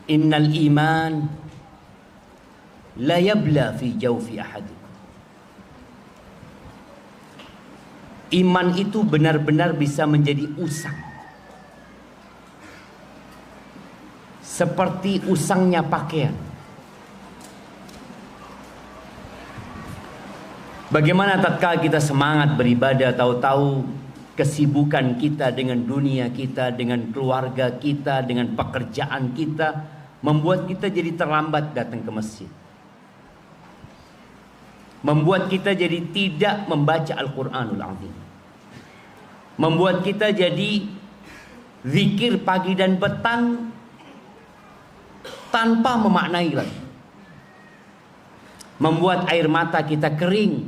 Innal iman la yabla fi jawfi ahadikum. Iman itu benar-benar bisa menjadi usang, seperti usangnya pakaian. Bagaimana tatkala kita semangat beribadah, tahu-tahu kesibukan kita dengan dunia kita, dengan keluarga kita, dengan pekerjaan kita membuat kita jadi terlambat datang ke masjid, membuat kita jadi tidak membaca Al-Quranul Azim, membuat kita jadi zikir pagi dan petang tanpa memaknai lagi, membuat air mata kita kering,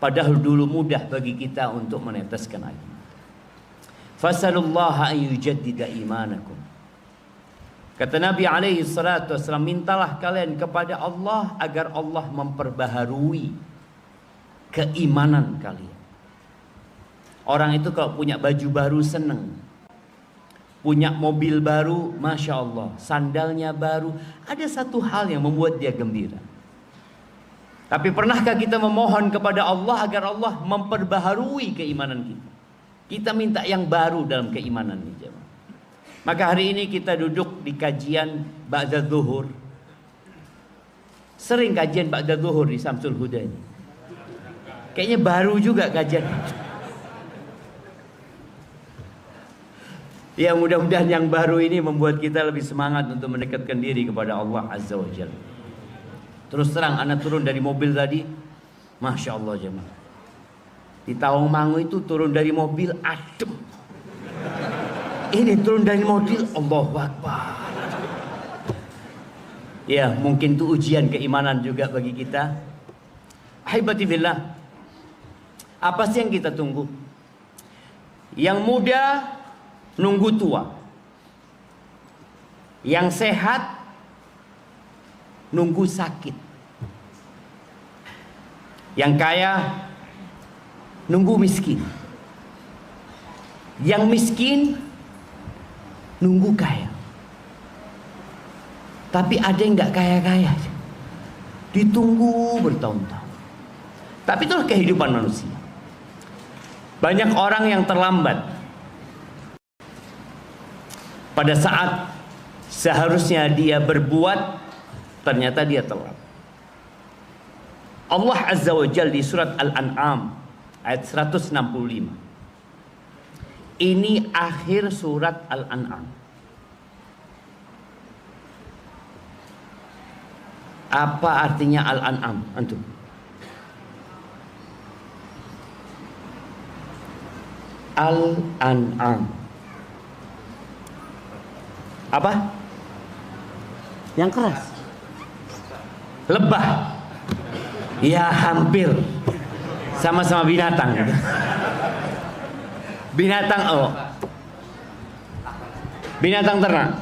padahal dulu mudah bagi kita untuk meneteskan air mata. Fasalullaha an yujaddida imanakum. Kata Nabi alaihi salatu wassalam, mintalah kalian kepada Allah agar Allah memperbaharui keimanan kalian. Orang itu kalau punya baju baru seneng, punya mobil baru, Masya Allah, sandalnya baru, ada satu hal yang membuat dia gembira. Tapi pernahkah kita memohon kepada Allah agar Allah memperbaharui keimanan kita? Kita minta yang baru dalam keimanan ini, jemaah. Maka hari ini kita duduk di kajian ba'da zuhur. Sering kajian ba'da zuhur di Samsul Huda ini. Kayaknya baru juga kajian. Ya, mudah-mudahan yang baru ini membuat kita lebih semangat untuk mendekatkan diri kepada Allah Azza wa Jalla. Terus terang, anak turun dari mobil tadi, Masya Allah jemaah, di Tawangmangu itu turun dari mobil adem. Ini turun dari mobil, Allahu Akbar. Ya, mungkin itu ujian keimanan juga bagi kita. Ahibati billah, apa sih yang kita tunggu? Yang muda nunggu tua, yang sehat nunggu sakit, yang kaya nunggu miskin, yang miskin nunggu kaya. Tapi ada yang nggak kaya-kaya, ditunggu bertahun-tahun. Tapi itulah kehidupan manusia. Banyak orang yang terlambat pada saat seharusnya dia berbuat, ternyata dia telat. Allah Azza wa Jalla di surat Al-An'am ayat 165. Ini akhir surat Al-An'am. Apa artinya Al-An'am? Antum? Al-An'am. Apa? Yang keras. Lebah. Ya hampir. Sama-sama binatang. Binatang, oh, binatang ternak.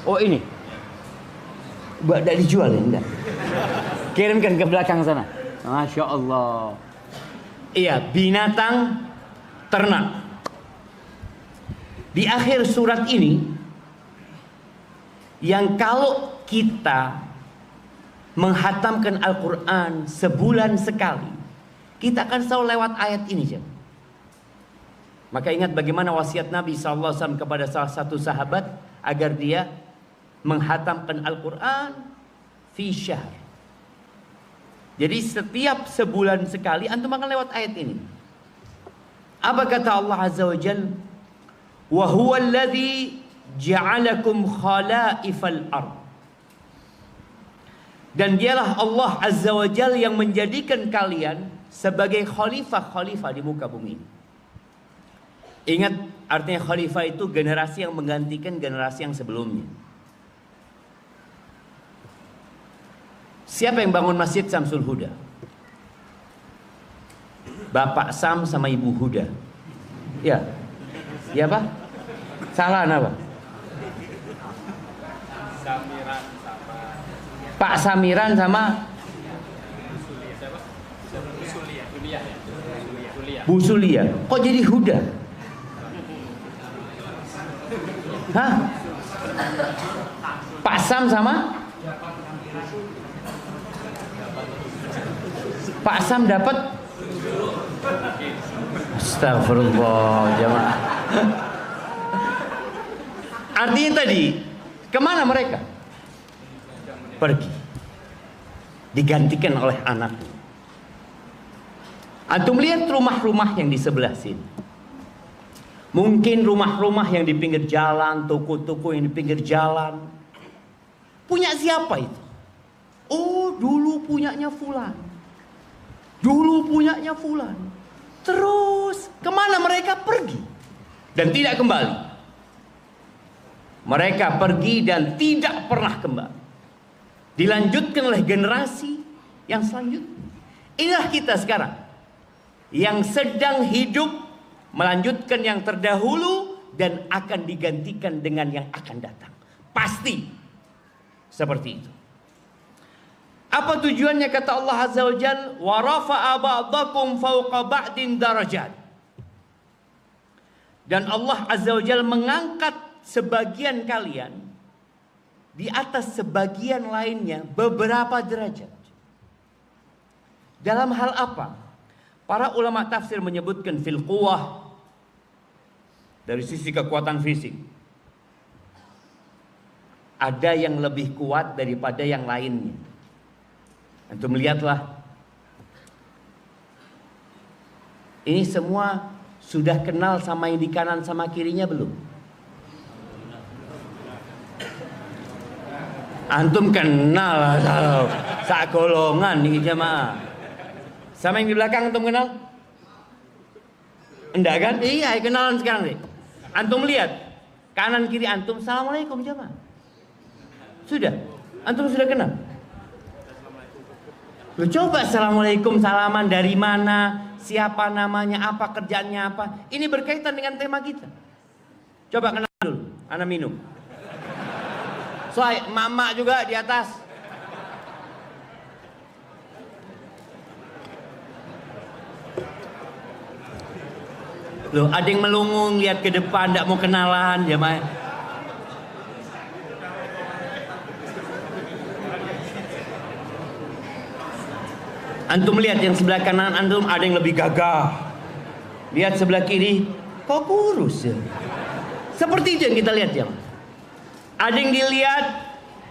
Oh ini, tidak dijual ya? Enggak. Kirimkan ke belakang sana. Masya Allah. Iya, binatang ternak. Di akhir surat ini, yang kalau kita menghatamkan Al-Quran sebulan sekali, kita akan selalu lewat ayat ini, jemaah. Maka ingat bagaimana wasiat Nabi SAW kepada salah satu sahabat agar dia menghatamkan Al-Quran fi syahr. Jadi setiap sebulan sekali antum akan lewat ayat ini. Apa kata Allah Azza wa Jalla? Wa huwa alladhi ja'alakum khalaifal ard. Dan dialah Allah Azza wa Jalla yang menjadikan kalian sebagai khalifah-khalifah di muka bumi ini. Ingat, artinya khalifah itu generasi yang menggantikan generasi yang sebelumnya. Siapa yang bangun masjid Samsul Huda? Bapak Sam sama Ibu Huda. Ya. Ya Pak? Salah apa? Samiran sama Pak Samiran sama Bu Sulia. Bu Sulia. Kok jadi Huda? Hah? Pak Sam sama Pak Sam dapat. Astagfirullah jemaah. Artinya tadi kemana mereka? Pergi. Digantikan oleh anak. Antum lihat rumah-rumah yang di sebelah sini. Mungkin rumah-rumah yang di pinggir jalan, toko-toko yang di pinggir jalan. Punya siapa itu? Oh, dulu punyanya fulan. Dulu punyanya fulan. Terus kemana mereka pergi? Dan tidak kembali. Mereka pergi dan tidak pernah kembali. Dilanjutkan oleh generasi yang selanjutnya. Inilah kita sekarang, yang sedang hidup melanjutkan yang terdahulu dan akan digantikan dengan yang akan datang. Pasti seperti itu. Apa tujuannya kata Allah Azza wa Jalla, wa rafa'a ba'dakum fawqa ba'din darajat. Dan Allah Azza wa Jalla mengangkat sebagian kalian di atas sebagian lainnya beberapa derajat. Dalam hal apa? Para ulama tafsir menyebutkan fil quwwah, dari sisi kekuatan fisik. Ada yang lebih kuat daripada yang lainnya. Antum lihatlah. Ini semua sudah kenal sama yang di kanan sama kirinya belum? Antum kenal sak golongan nih jemaah. Sama yang di belakang antum kenal? Enggak kan? Iya, kenalan sekarang deh. Antum lihat kanan kiri antum, assalamualaikum jemaah. Sudah? Antum sudah kenal? Lu coba assalamualaikum, salaman dari mana, siapa namanya, apa kerjaannya apa. Ini berkaitan dengan tema kita. Coba kenal dulu, ana minum. Soalnya mama juga di atas. Loh, ada yang melungung lihat ke depan, tidak mau kenalan, jemaah. Antum lihat yang sebelah kanan antum ada yang lebih gagah. Lihat sebelah kiri, kok kurus ya? Seperti itu yang kita lihat ya. Ada yang dilihat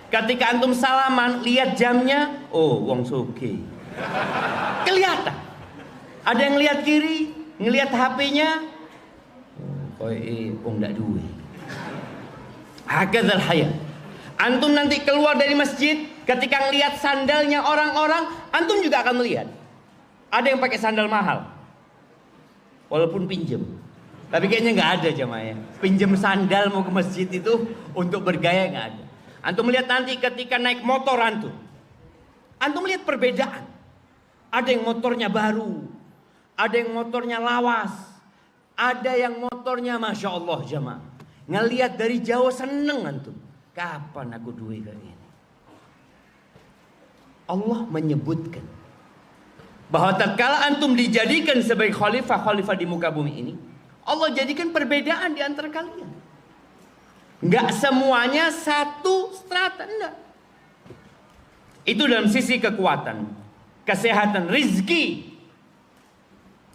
ketika antum salaman, lihat jamnya, oh wong sugih. Kelihatan. Ada yang lihat kiri, ngelihat HP-nya, oh wong ndak duwe. Hakadzal hayat. Antum nanti keluar dari masjid, ketika ngelihat sandalnya orang-orang, antum juga akan melihat. Ada yang pakai sandal mahal, walaupun pinjem. Tapi kayaknya nggak ada jemaah. Pinjem sandal mau ke masjid itu untuk bergaya nggak ada. Antum lihat nanti ketika naik motor antum lihat perbedaan. Ada yang motornya baru, ada yang motornya lawas, ada yang motornya masya Allah jemaah. Ngelihat dari jauh seneng antum. Kapan aku duit kayak ini? Allah menyebutkan bahwa tatkala antum dijadikan sebagai khalifah di muka bumi ini, Allah jadikan perbedaan di antara kalian. Enggak semuanya satu strata, enggak. Itu dalam sisi kekuatan, kesehatan, rizki.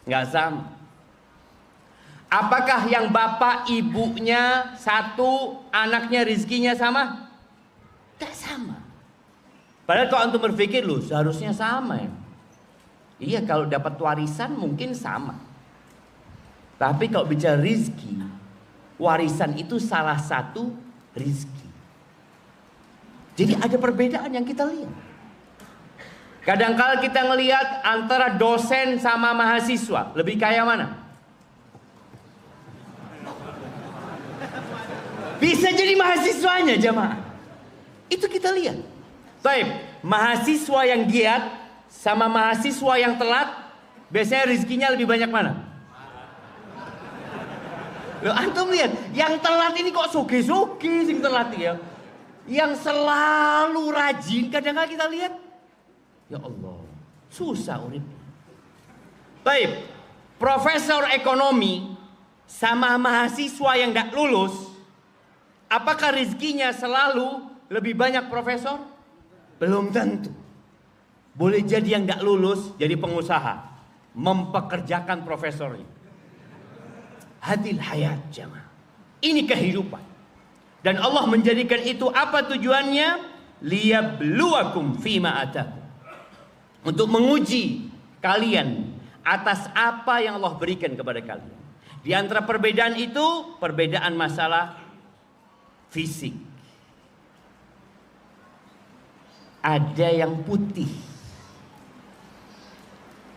Enggak sama. Apakah yang bapak ibunya satu, anaknya rizkinya sama? Tidak sama. Padahal kalau antum berpikir loh seharusnya sama ya. Iya, kalau dapat warisan mungkin sama. Tapi kalau bicara rizki, warisan itu salah satu rizki. Jadi ada perbedaan yang kita lihat. Kadang-kala kita ngelihat antara dosen sama mahasiswa, lebih kaya mana? Bisa jadi mahasiswanya jemaah. Itu kita lihat. Baik, mahasiswa yang giat sama mahasiswa yang telat, biasanya rezekinya lebih banyak mana? Loh, antum lihat, yang telat ini kok soge-soge sing telat ya. Yang selalu rajin, kadang-kadang kita lihat, ya Allah, susah urip. Baik, profesor ekonomi sama mahasiswa yang tidak lulus, Apakah rizkinya selalu lebih banyak profesor? Belum tentu. Boleh jadi yang gak lulus jadi pengusaha, mempekerjakan profesornya. Hadil hayat jamaah. Ini kehidupan. Dan Allah menjadikan itu apa tujuannya? Liyabluwakum fima atakum. Untuk menguji kalian atas apa yang Allah berikan kepada kalian. Di antara perbedaan itu, perbedaan masalah fisik. Ada yang putih,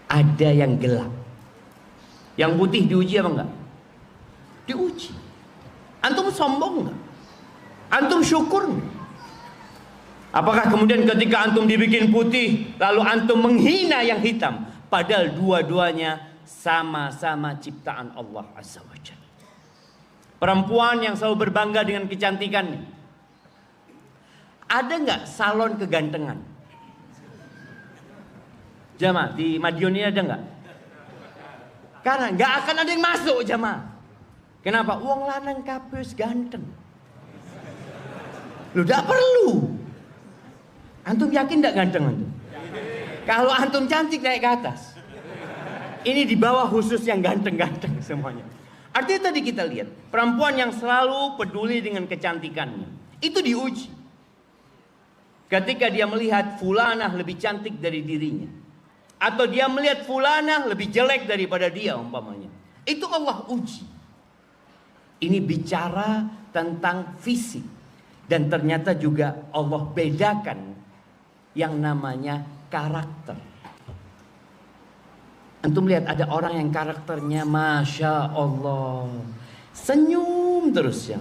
ada yang gelap. Yang putih diuji apa enggak? Diuji. Antum sombong enggak? Antum syukur enggak? Apakah kemudian ketika antum dibikin putih, lalu antum menghina yang hitam? Padahal dua-duanya sama-sama ciptaan Allah Azza wa Jalla. Perempuan yang selalu berbangga dengan kecantikannya. Ada nggak salon kegantengan? Jamaah di Madiun ini ada nggak? Karena nggak akan ada yang masuk jamaah. Kenapa? Wong lanang kabeh ganteng. Lu nggak perlu. Antum yakin nggak ganteng antum? Kalau antum cantik naik ke atas. Ini di bawah khusus yang ganteng-ganteng semuanya. Artinya tadi kita lihat, perempuan yang selalu peduli dengan kecantikannya, itu diuji. Ketika dia melihat fulanah lebih cantik dari dirinya, atau dia melihat fulanah lebih jelek daripada dia umpamanya, itu Allah uji. Ini bicara tentang fisik. Dan ternyata juga Allah bedakan yang namanya karakter. Antum lihat ada orang yang karakternya Masya Allah, senyum terus ya.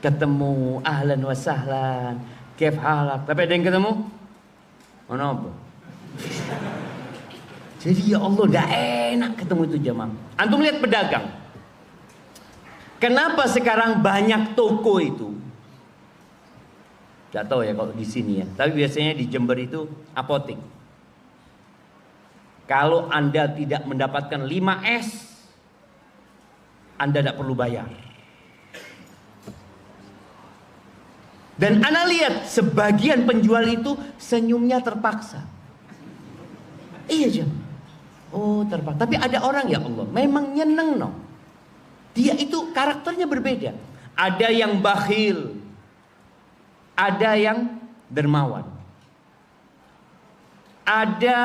Ketemu ahlan wa sahlan, kef halak. Tapi ada yang ketemu mana apa? Jadi ya Allah gak enak ketemu itu jamaah. Antum lihat pedagang. Kenapa sekarang banyak toko itu? Gak tahu ya kalau di sini ya. Tapi biasanya di Jember itu apotek. Kalau Anda tidak mendapatkan 5S, Anda tidak perlu bayar. Dan Anda lihat sebagian penjual itu senyumnya terpaksa. Iya jam. Oh terpaksa. Tapi ada orang ya Allah, memang nyeneng no. Dia itu karakternya berbeda. Ada yang bakhil, ada yang dermawan, ada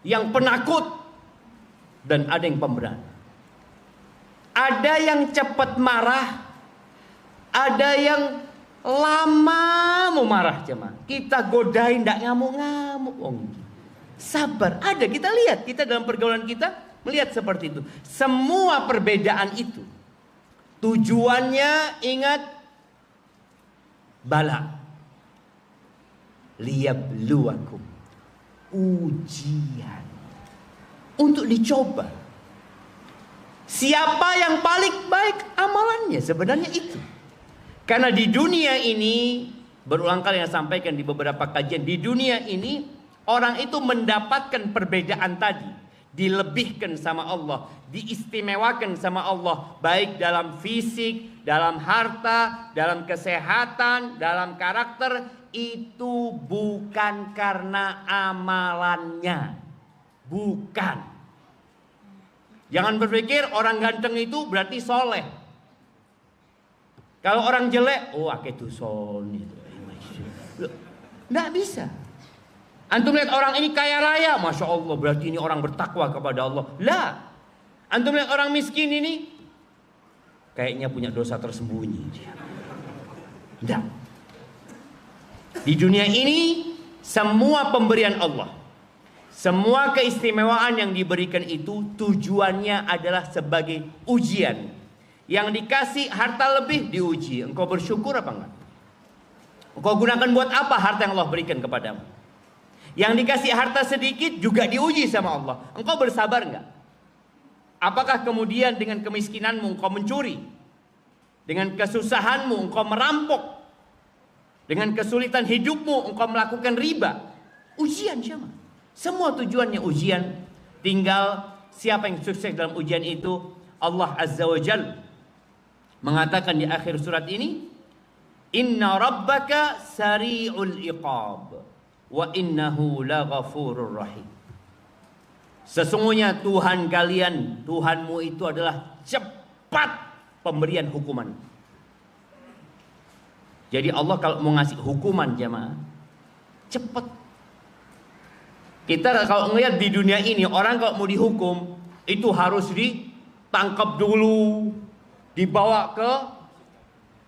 yang penakut, dan ada yang pemberani. Ada yang cepat marah, ada yang lama mau marah jemaah. Kita godain tidak ngamuk-ngamuk. Sabar. Ada, kita lihat, kita dalam pergaulan kita melihat seperti itu. Semua perbedaan itu tujuannya ingat bala. Liyabluwakum, ujian, untuk dicoba siapa yang paling baik amalannya. Sebenarnya itu. Karena di dunia ini, berulang kali yang saya sampaikan di beberapa kajian, di dunia ini orang itu mendapatkan perbedaan tadi, dilebihkan sama Allah, diistimewakan sama Allah, baik dalam fisik, dalam harta, dalam kesehatan, dalam karakter. Itu bukan karena amalannya. Bukan. Jangan berpikir orang ganteng itu berarti soleh. Kalau orang jelek, oh akeh duson itu. Nggak bisa. Antum lihat orang ini kaya raya, Masya Allah, berarti ini orang bertakwa kepada Allah. Lah. Antum lihat orang miskin ini, kayaknya punya dosa tersembunyi dia. Nggak. Di dunia ini semua pemberian Allah, semua keistimewaan yang diberikan itu tujuannya adalah sebagai ujian. Yang dikasih harta lebih diuji, engkau bersyukur apa enggak? Engkau gunakan buat apa harta yang Allah berikan kepadamu? Yang dikasih harta sedikit juga diuji sama Allah, engkau bersabar enggak? Apakah kemudian dengan kemiskinanmu engkau mencuri? Dengan kesusahanmu engkau merampok? Dengan kesulitan hidupmu engkau melakukan riba? Ujian siapa? Semua tujuannya ujian. Tinggal siapa yang sukses dalam ujian itu. Allah Azza wa Jalla mengatakan di akhir surat ini, Inna rabbaka sari'ul iqab wa innahu laghafurur rahim. Sesungguhnya Tuhan kalian, Tuhanmu itu adalah cepat pemberian hukuman. Jadi Allah kalau mau ngasih hukuman jamaah, cepat. Kita kalau ngelihat di dunia ini, orang kalau mau dihukum itu harus ditangkap dulu, dibawa ke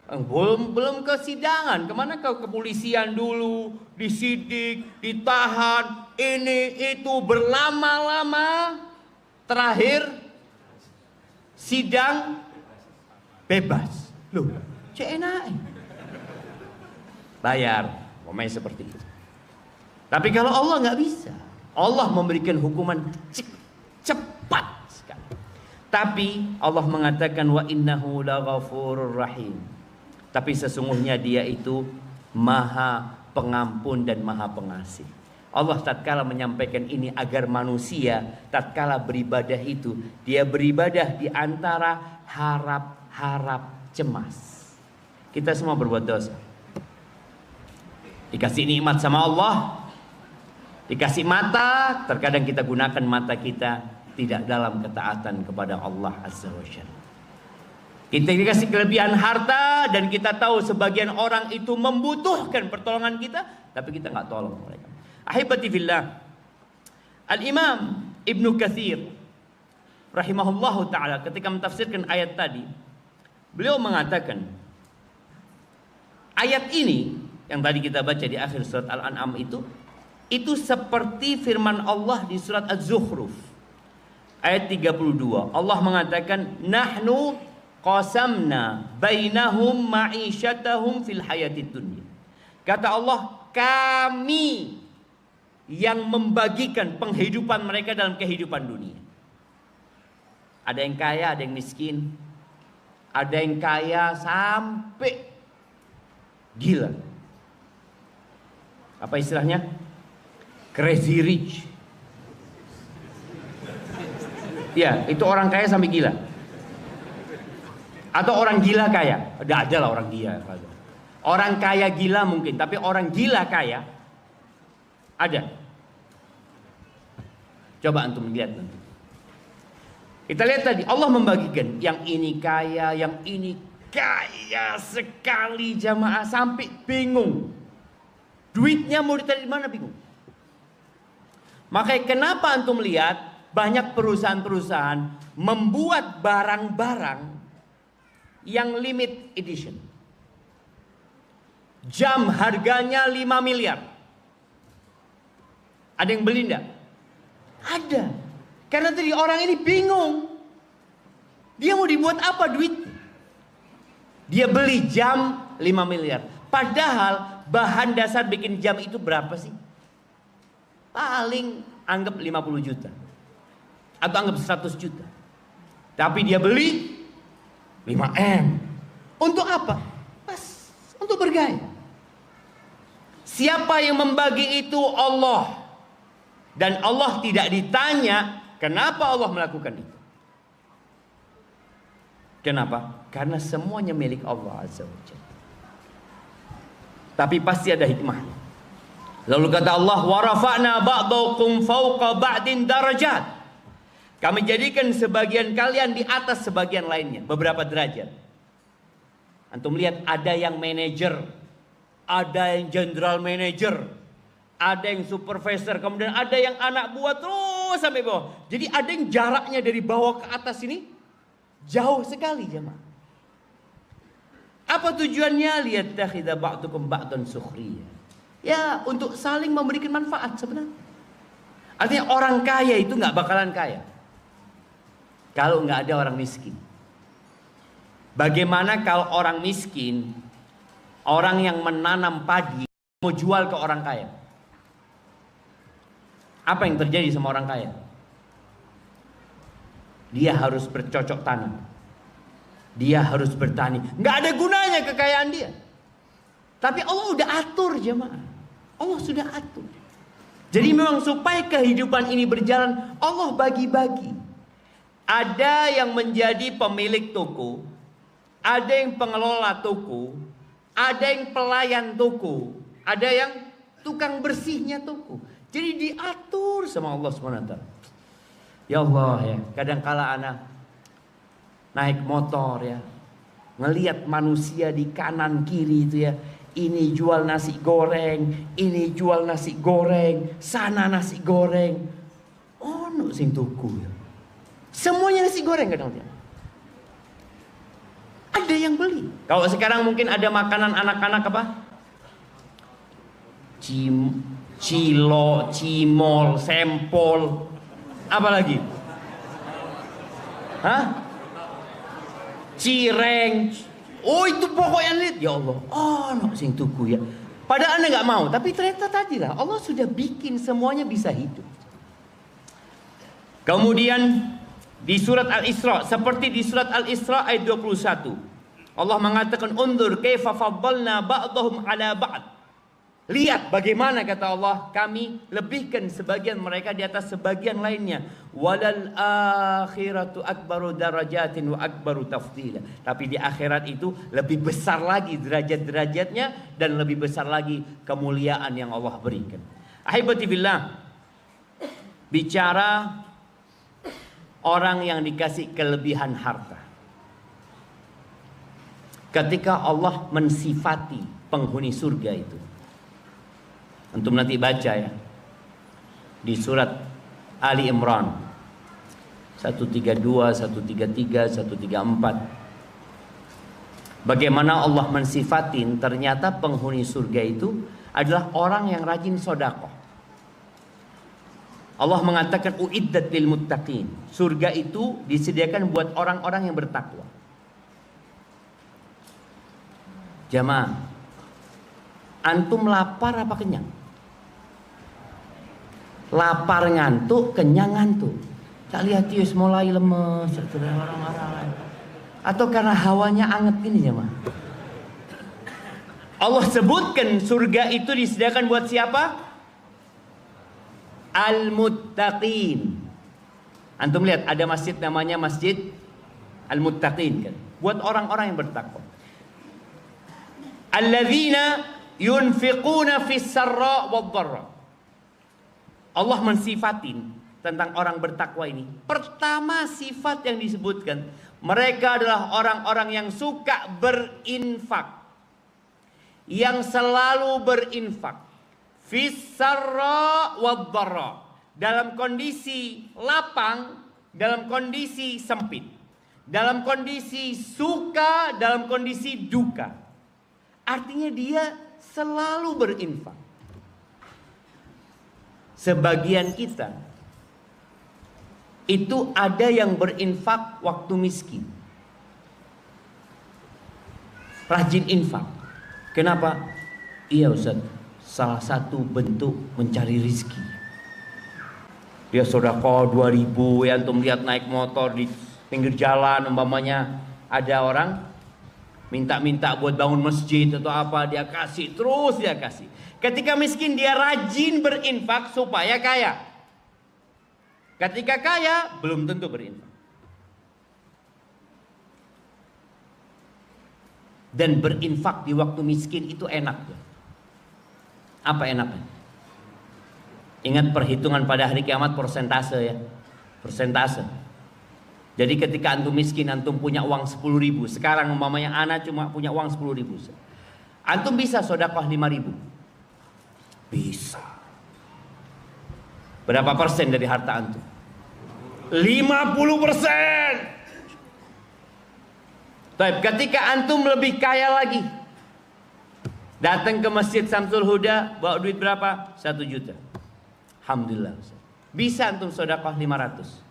belum ke sidangan, kemana, ke kepolisian dulu, disidik, ditahan, ini itu berlama-lama, terakhir sidang bebas. Loh, enak. Bayar, pokoknya seperti itu. Tapi kalau Allah nggak bisa, Allah memberikan hukuman cepat sekali. Tapi Allah mengatakan wa innahu laghafurur rahim. Tapi sesungguhnya dia itu maha pengampun dan maha pengasih. Allah tatkala menyampaikan ini agar manusia tatkala beribadah itu, dia beribadah di antara harap-harap cemas. Kita semua berbuat dosa. Dikasih nikmat sama Allah, dikasih mata, terkadang kita gunakan mata kita tidak dalam ketaatan kepada Allah Azza wa Jalla. Kita dikasih kelebihan harta dan kita tahu sebagian orang itu membutuhkan pertolongan kita, tapi kita nggak tolong mereka. Ahibati fillah, Al-Imam Ibnu Katsir rahimahullahu taala ketika mentafsirkan ayat tadi, beliau mengatakan ayat ini yang tadi kita baca di akhir surat Al-An'am itu seperti firman Allah di surat Az-Zukhruf ayat 32. Allah mengatakan nahnu qasamna bainahum ma'isyatahum fil hayatid dunya. Kata Allah, kami yang membagikan penghidupan mereka dalam kehidupan dunia. Ada yang kaya, ada yang miskin. Ada yang kaya sampai gila. Apa istilahnya? Crazy rich. Ya, itu orang kaya sampai gila. Atau orang gila kaya. Ada lah orang gila. Orang kaya gila mungkin, tapi orang gila kaya ada. Coba antum lihat nanti. Kita lihat tadi Allah membagikan yang ini kaya, yang ini kaya sekali jamaah sampai bingung. Duitnya mau ditarik di mana bingung. Makanya kenapa antum lihat banyak perusahaan-perusahaan membuat barang-barang yang limit edition. Jam harganya 5 miliar. Ada yang beli enggak? Ada. Karena tadi orang ini bingung. Dia mau dibuat apa duit? Dia beli jam 5 miliar. Padahal bahan dasar bikin jam itu berapa sih? Paling anggap 50 juta. Atau anggap 100 juta. Tapi dia beli 5M. Untuk apa? Pas. Untuk bergaya. Siapa yang membagi itu? Allah. Dan Allah tidak ditanya kenapa Allah melakukan itu. Kenapa? Karena semuanya milik Allah Azza wa Jalla. Tapi pasti ada hikmahnya. Lalu kata Allah, wa rafa'na ba'dakum fawqa ba'din darajat. Kami jadikan sebagian kalian di atas sebagian lainnya, beberapa derajat. Antum lihat ada yang manajer, ada yang general manager, ada yang supervisor, kemudian ada yang anak buah terus sampai bawah. Jadi ada yang jaraknya dari bawah ke atas ini jauh sekali jemaah. Apa tujuannya? Liyattakhidha ba'dukum ba'dan sukhriya. Ya, untuk saling memberikan manfaat sebenarnya. Artinya orang kaya itu nggak bakalan kaya kalau nggak ada orang miskin. Bagaimana kalau orang miskin, orang yang menanam padi mau jual ke orang kaya? Apa yang terjadi sama orang kaya? Dia harus bercocok tanam. Dia harus bertani. Nggak ada gunanya kekayaan dia. Tapi Allah udah atur jemaah. Allah sudah atur. Jadi memang supaya kehidupan ini berjalan, Allah bagi-bagi. Ada yang menjadi pemilik toko, ada yang pengelola toko, ada yang pelayan toko, ada yang tukang bersihnya toko. Jadi diatur sama Allah SWT. Ya Allah ya, kadangkala anak naik motor ya, ngelihat manusia di kanan kiri itu ya, ini jual nasi goreng, ini jual nasi goreng, sana nasi goreng. Oh, no sing tuku ya. Semuanya nasi goreng kadang dia. Ada yang beli. Kalau sekarang mungkin ada makanan anak-anak apa? Cilo, cimol, sempol. Apa lagi? Hah? Cireng. Oh, itu pokoknya lihat. Ya Allah. Oh, no sing tuku ya. Padahal Anda nggak mau, tapi ternyata tadi lah Allah sudah bikin semuanya bisa hidup. Kemudian di surat Al-Isra, seperti di surat Al-Isra ayat 21, Allah mengatakan, "Undur kaifa faddalna ba'dahum 'ala ba'd." Lihat bagaimana kata Allah, kami lebihkan sebagian mereka di atas sebagian lainnya. Walal akhiratu akbaru darajatin wa akbaru tafdila. Tapi di akhirat itu lebih besar lagi derajat-derajatnya dan lebih besar lagi kemuliaan yang Allah berikan. Ahibati billah, bicara orang yang dikasih kelebihan harta. Ketika Allah mensifati penghuni surga itu, antum nanti baca ya di surat Ali Imran 132, 133, 134. Bagaimana Allah mensifatin ternyata penghuni surga itu adalah orang yang rajin sedekah. Allah mengatakan uiddat lil muttaqin. Surga itu disediakan buat orang-orang yang bertakwa. Jamaah, antum lapar apa kenyang? Lapar ngantuk, kenyang ngantuk. Tak lihat yus mulai lemes orang-orang. Atau karena hawanya anget gini jemaah. Allah sebutkan surga itu disediakan buat siapa? Al-Muttaqin. Antum lihat ada masjid namanya Masjid Al-Muttaqin kan. Buat orang-orang yang bertakwa. Alladzina yunfiquna fis sarra wad dharra. Allah mensifatin tentang orang bertakwa ini. Pertama sifat yang disebutkan, mereka adalah orang-orang yang suka berinfak, yang selalu berinfak fis sarra wad dharra, dalam kondisi lapang, dalam kondisi sempit, dalam kondisi suka, dalam kondisi duka. Artinya dia selalu berinfak. Sebagian kita itu ada yang berinfak waktu miskin, rajin infak. Kenapa? Iya Ustaz, salah satu bentuk mencari rizki. Dia sedekah 2000, ya antum lihat naik motor di pinggir jalan, umpamanya ada orang minta-minta buat bangun masjid atau apa, dia kasih, terus dia kasih. Ketika miskin dia rajin berinfak supaya kaya. Ketika kaya belum tentu berinfak. Dan berinfak di waktu miskin itu enak. Apa enaknya? Ingat perhitungan pada hari kiamat persentase ya. Persentase. Jadi ketika antum miskin, antum punya uang 10.000. Sekarang umpamanya anak cuma punya uang 10.000. Antum bisa sedekah 5.000. Bisa. Berapa persen dari harta antum? 50%. Baik, ketika antum lebih kaya lagi, datang ke Masjid Samsul Huda, bawa duit berapa? 1 juta. Alhamdulillah. Bisa antum sedekah 500.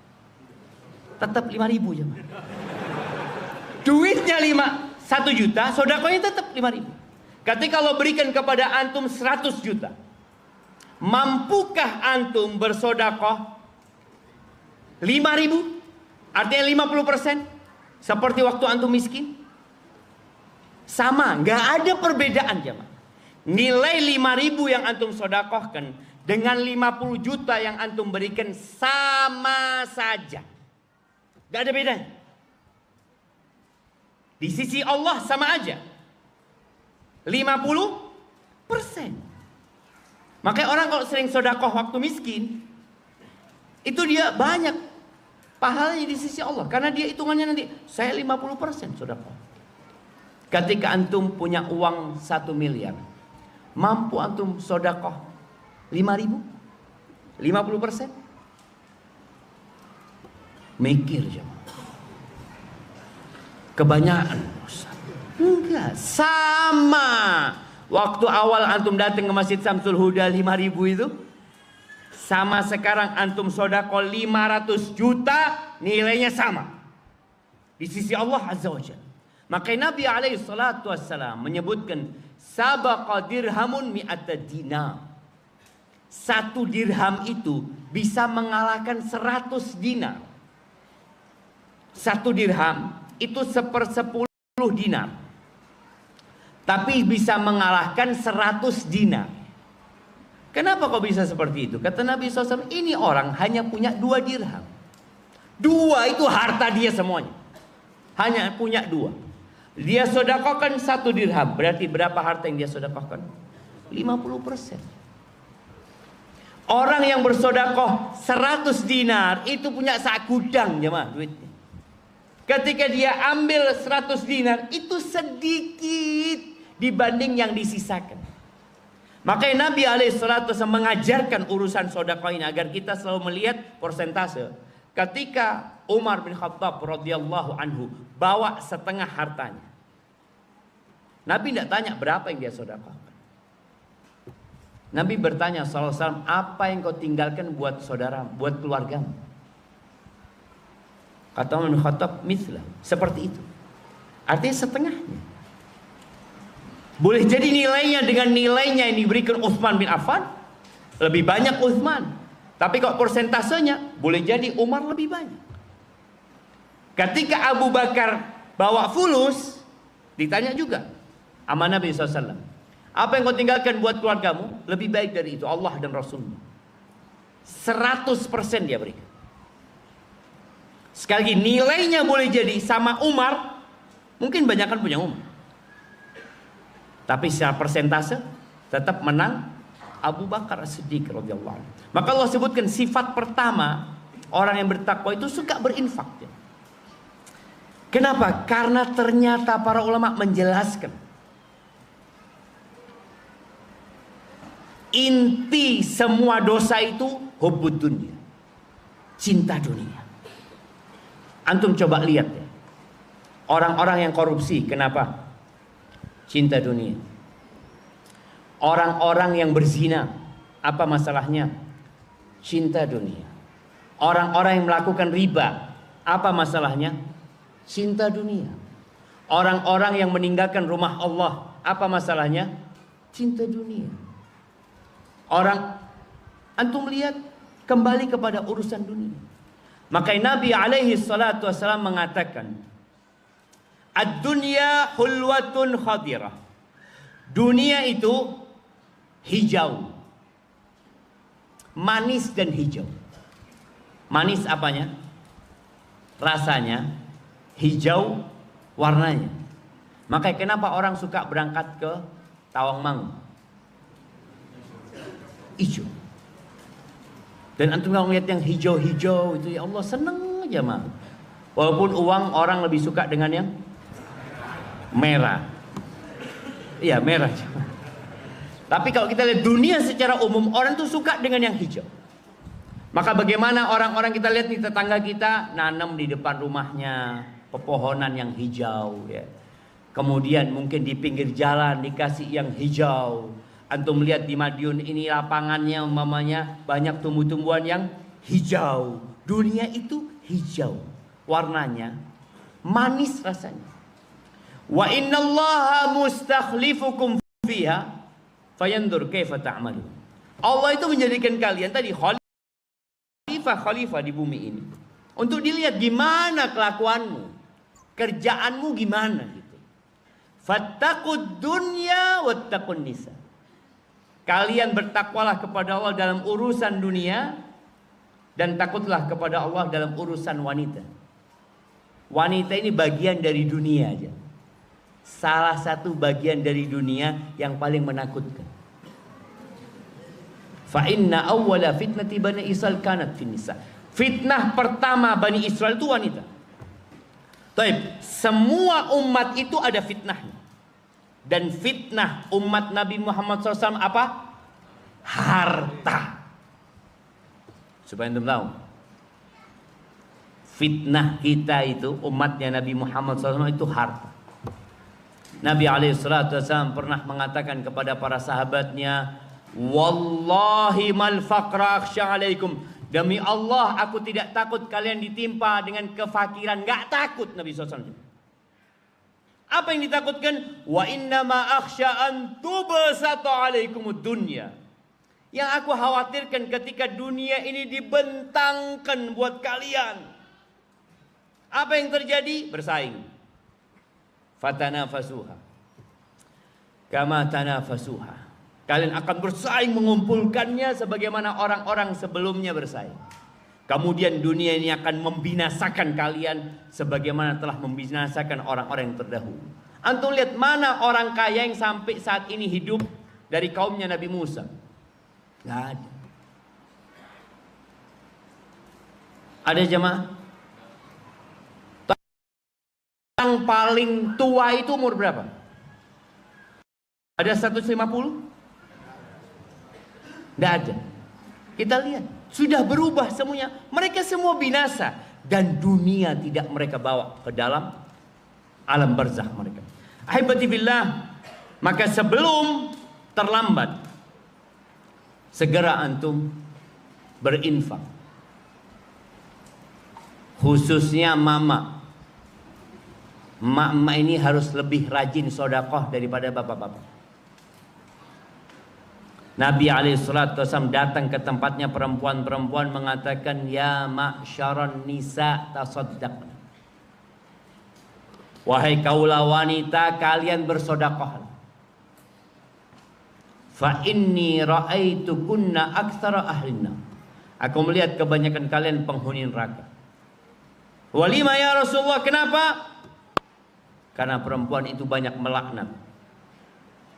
Tetap 5.000 ya. Duitnya 1 juta, sedekahnya tetap 5.000. Ketika Allah berikan kepada antum 100 juta, mampukah antum bersedekah 5.000? Artinya 50%? Seperti waktu antum miskin? Sama, nggak ada perbedaan jemaah. Nilai 5.000 yang antum sedekahkan dengan 50 juta yang antum berikan sama saja. Nggak ada bedanya. Di sisi Allah sama aja. 50%. Makanya orang kalau sering sedekah waktu miskin, itu dia banyak pahalanya di sisi Allah. Karena dia hitungannya nanti, saya 50% sedekah. Ketika antum punya uang 1 miliar, mampu antum sedekah 5.000? 50%? Mikir jemaah. Kebanyakan. Enggak, sama. Waktu awal antum datang ke Masjid Samsul Huda 5.000 itu, sama sekarang antum sedekah 500 juta, nilainya sama di sisi Allah Azza wa Jalla. Makanya Nabi alaihi salatu wassalam menyebutkan sabaqa dirhamun mi'ata dinar. 1 dirham itu bisa mengalahkan 100 dinar. 1 dirham itu 1/10 dinar. Tapi bisa mengalahkan 100 dinar. Kenapa kok bisa seperti itu? Kata Nabi SAW, ini orang hanya punya 2 dirham. 2 itu harta dia semuanya. Hanya punya 2. Dia sedekahkan 1 dirham. Berarti berapa harta yang dia sedekahkan? 50%. Orang yang bersedekah 100 dinar itu punya sak gudang jemaah duitnya. Ketika dia ambil 100 dinar itu sedikit dibanding yang disisakan. Makanya Nabi alaihissalatu mengajarkan urusan sedekah ini agar kita selalu melihat persentase. Ketika Umar bin Khattab radhiyallahu anhu bawa setengah hartanya, Nabi tidak tanya berapa yang dia sedekahkan. Nabi bertanya sallallahu alaihi wasallam, apa yang kau tinggalkan buat saudara, buat keluargamu? Kata Umar bin Khattab, mislah, seperti itu. Artinya setengahnya. Boleh jadi nilainya dengan nilainya yang diberikan Utsman bin Affan lebih banyak Utsman. Tapi kok persentasenya boleh jadi Umar lebih banyak. Ketika Abu Bakar bawa fulus, ditanya juga sama Nabi SAW, apa yang kau tinggalkan buat keluargamu? Lebih baik dari itu Allah dan Rasulnya. 100% dia berikan. Sekali lagi nilainya boleh jadi sama Umar, mungkin banyakkan punya Umar. Tapi secara persentase tetap menang Abu Bakar As-Siddiq radhiyallahu anhu. Maka Allah sebutkan sifat pertama orang yang bertakwa itu suka berinfak. Kenapa? Karena ternyata para ulama menjelaskan inti semua dosa itu hubbud dunya, cinta dunia. Antum coba lihat ya, orang-orang yang korupsi kenapa? Cinta dunia. Orang-orang yang berzina, apa masalahnya? Cinta dunia. Orang-orang yang melakukan riba, apa masalahnya? Cinta dunia. Orang-orang yang meninggalkan rumah Allah, apa masalahnya? Cinta dunia. Antum lihat kembali kepada urusan dunia. Makanya Nabi alaihi salatu wasallam mengatakan, ad-dunya hulwatun khadirah. Dunia itu hijau. Manis dan hijau. Manis apanya? Rasanya. Hijau warnanya. Makanya kenapa orang suka berangkat ke Tawangmangu? Hijau. Dan antum kalau melihat yang hijau-hijau itu, ya Allah seneng aja mah. Walaupun uang orang lebih suka dengan yang merah. Iya merah. Tapi kalau kita lihat dunia secara umum, orang tuh suka dengan yang hijau. Maka bagaimana orang-orang kita lihat di tetangga kita nanam di depan rumahnya pepohonan yang hijau ya. Kemudian mungkin di pinggir jalan dikasih yang hijau. Antum lihat di Madiun ini lapangannya umpamanya banyak tumbuh-tumbuhan yang hijau. Dunia itu hijau. Warnanya manis rasanya. Wa innallaha mustakhlifukum fiha fayandur kaifa ta'malun. Allah itu menjadikan kalian tadi khalifah di bumi ini untuk dilihat gimana kelakuanmu, kerjaanmu gimana gitu. Fattaqud dunya wattaqun nisa. Kalian bertakwalah kepada Allah dalam urusan dunia dan takutlah kepada Allah dalam urusan wanita. Wanita ini bagian dari dunia aja. salah satu bagian dari dunia yang paling menakutkan. Fa inna awwala fitnati Bani Israil kanat fin nisa. Fitnah pertama Bani Israil itu wanita. Taib, semua umat itu ada fitnahnya. Dan fitnah umat Nabi Muhammad SAW apa? Harta. Supaya antum tahu, fitnah kita itu umatnya Nabi Muhammad SAW itu harta. Nabi SAW pernah mengatakan kepada para sahabatnya, wallahi mal faqra akhsha alaikum. Demi Allah aku tidak takut kalian ditimpa dengan kefakiran. Gak takut Nabi SAW. Apa yang ditakutkan? Wa innama akhsha an tubsata alaikumud dunya. Yang aku khawatirkan ketika dunia ini dibentangkan buat kalian. Apa yang terjadi? Bersaing. Fatanafasuha kama tanafasuha. Kalian akan bersaing mengumpulkannya sebagaimana orang-orang sebelumnya bersaing. Kemudian dunia ini akan membinasakan kalian sebagaimana telah membinasakan orang-orang yang terdahulu. Antum lihat mana orang kaya yang sampai saat ini hidup dari kaumnya Nabi Musa? Nggak ada. Ada jemaah? Yang paling tua itu umur berapa? Ada 150? Tidak ada. Kita lihat, sudah berubah semuanya. Mereka semua binasa. Dan dunia tidak mereka bawa ke dalam alam barzakh mereka. Ahibati billah, maka sebelum terlambat, segera antum berinfak. Khususnya mama. Mak-mak ini harus lebih rajin sedekah daripada bapak-bapak. Nabi SAW datang ke tempatnya perempuan-perempuan mengatakan, ya ma'syaran nisa tasaddaqna. Wahai kaula wanita, kalian bersedekah. Fa inni ra'aitukunna aktsara ahlinna. Aku melihat kebanyakan kalian penghuni neraka. Walima ya Rasulullah, kenapa? Karena perempuan itu banyak melaknat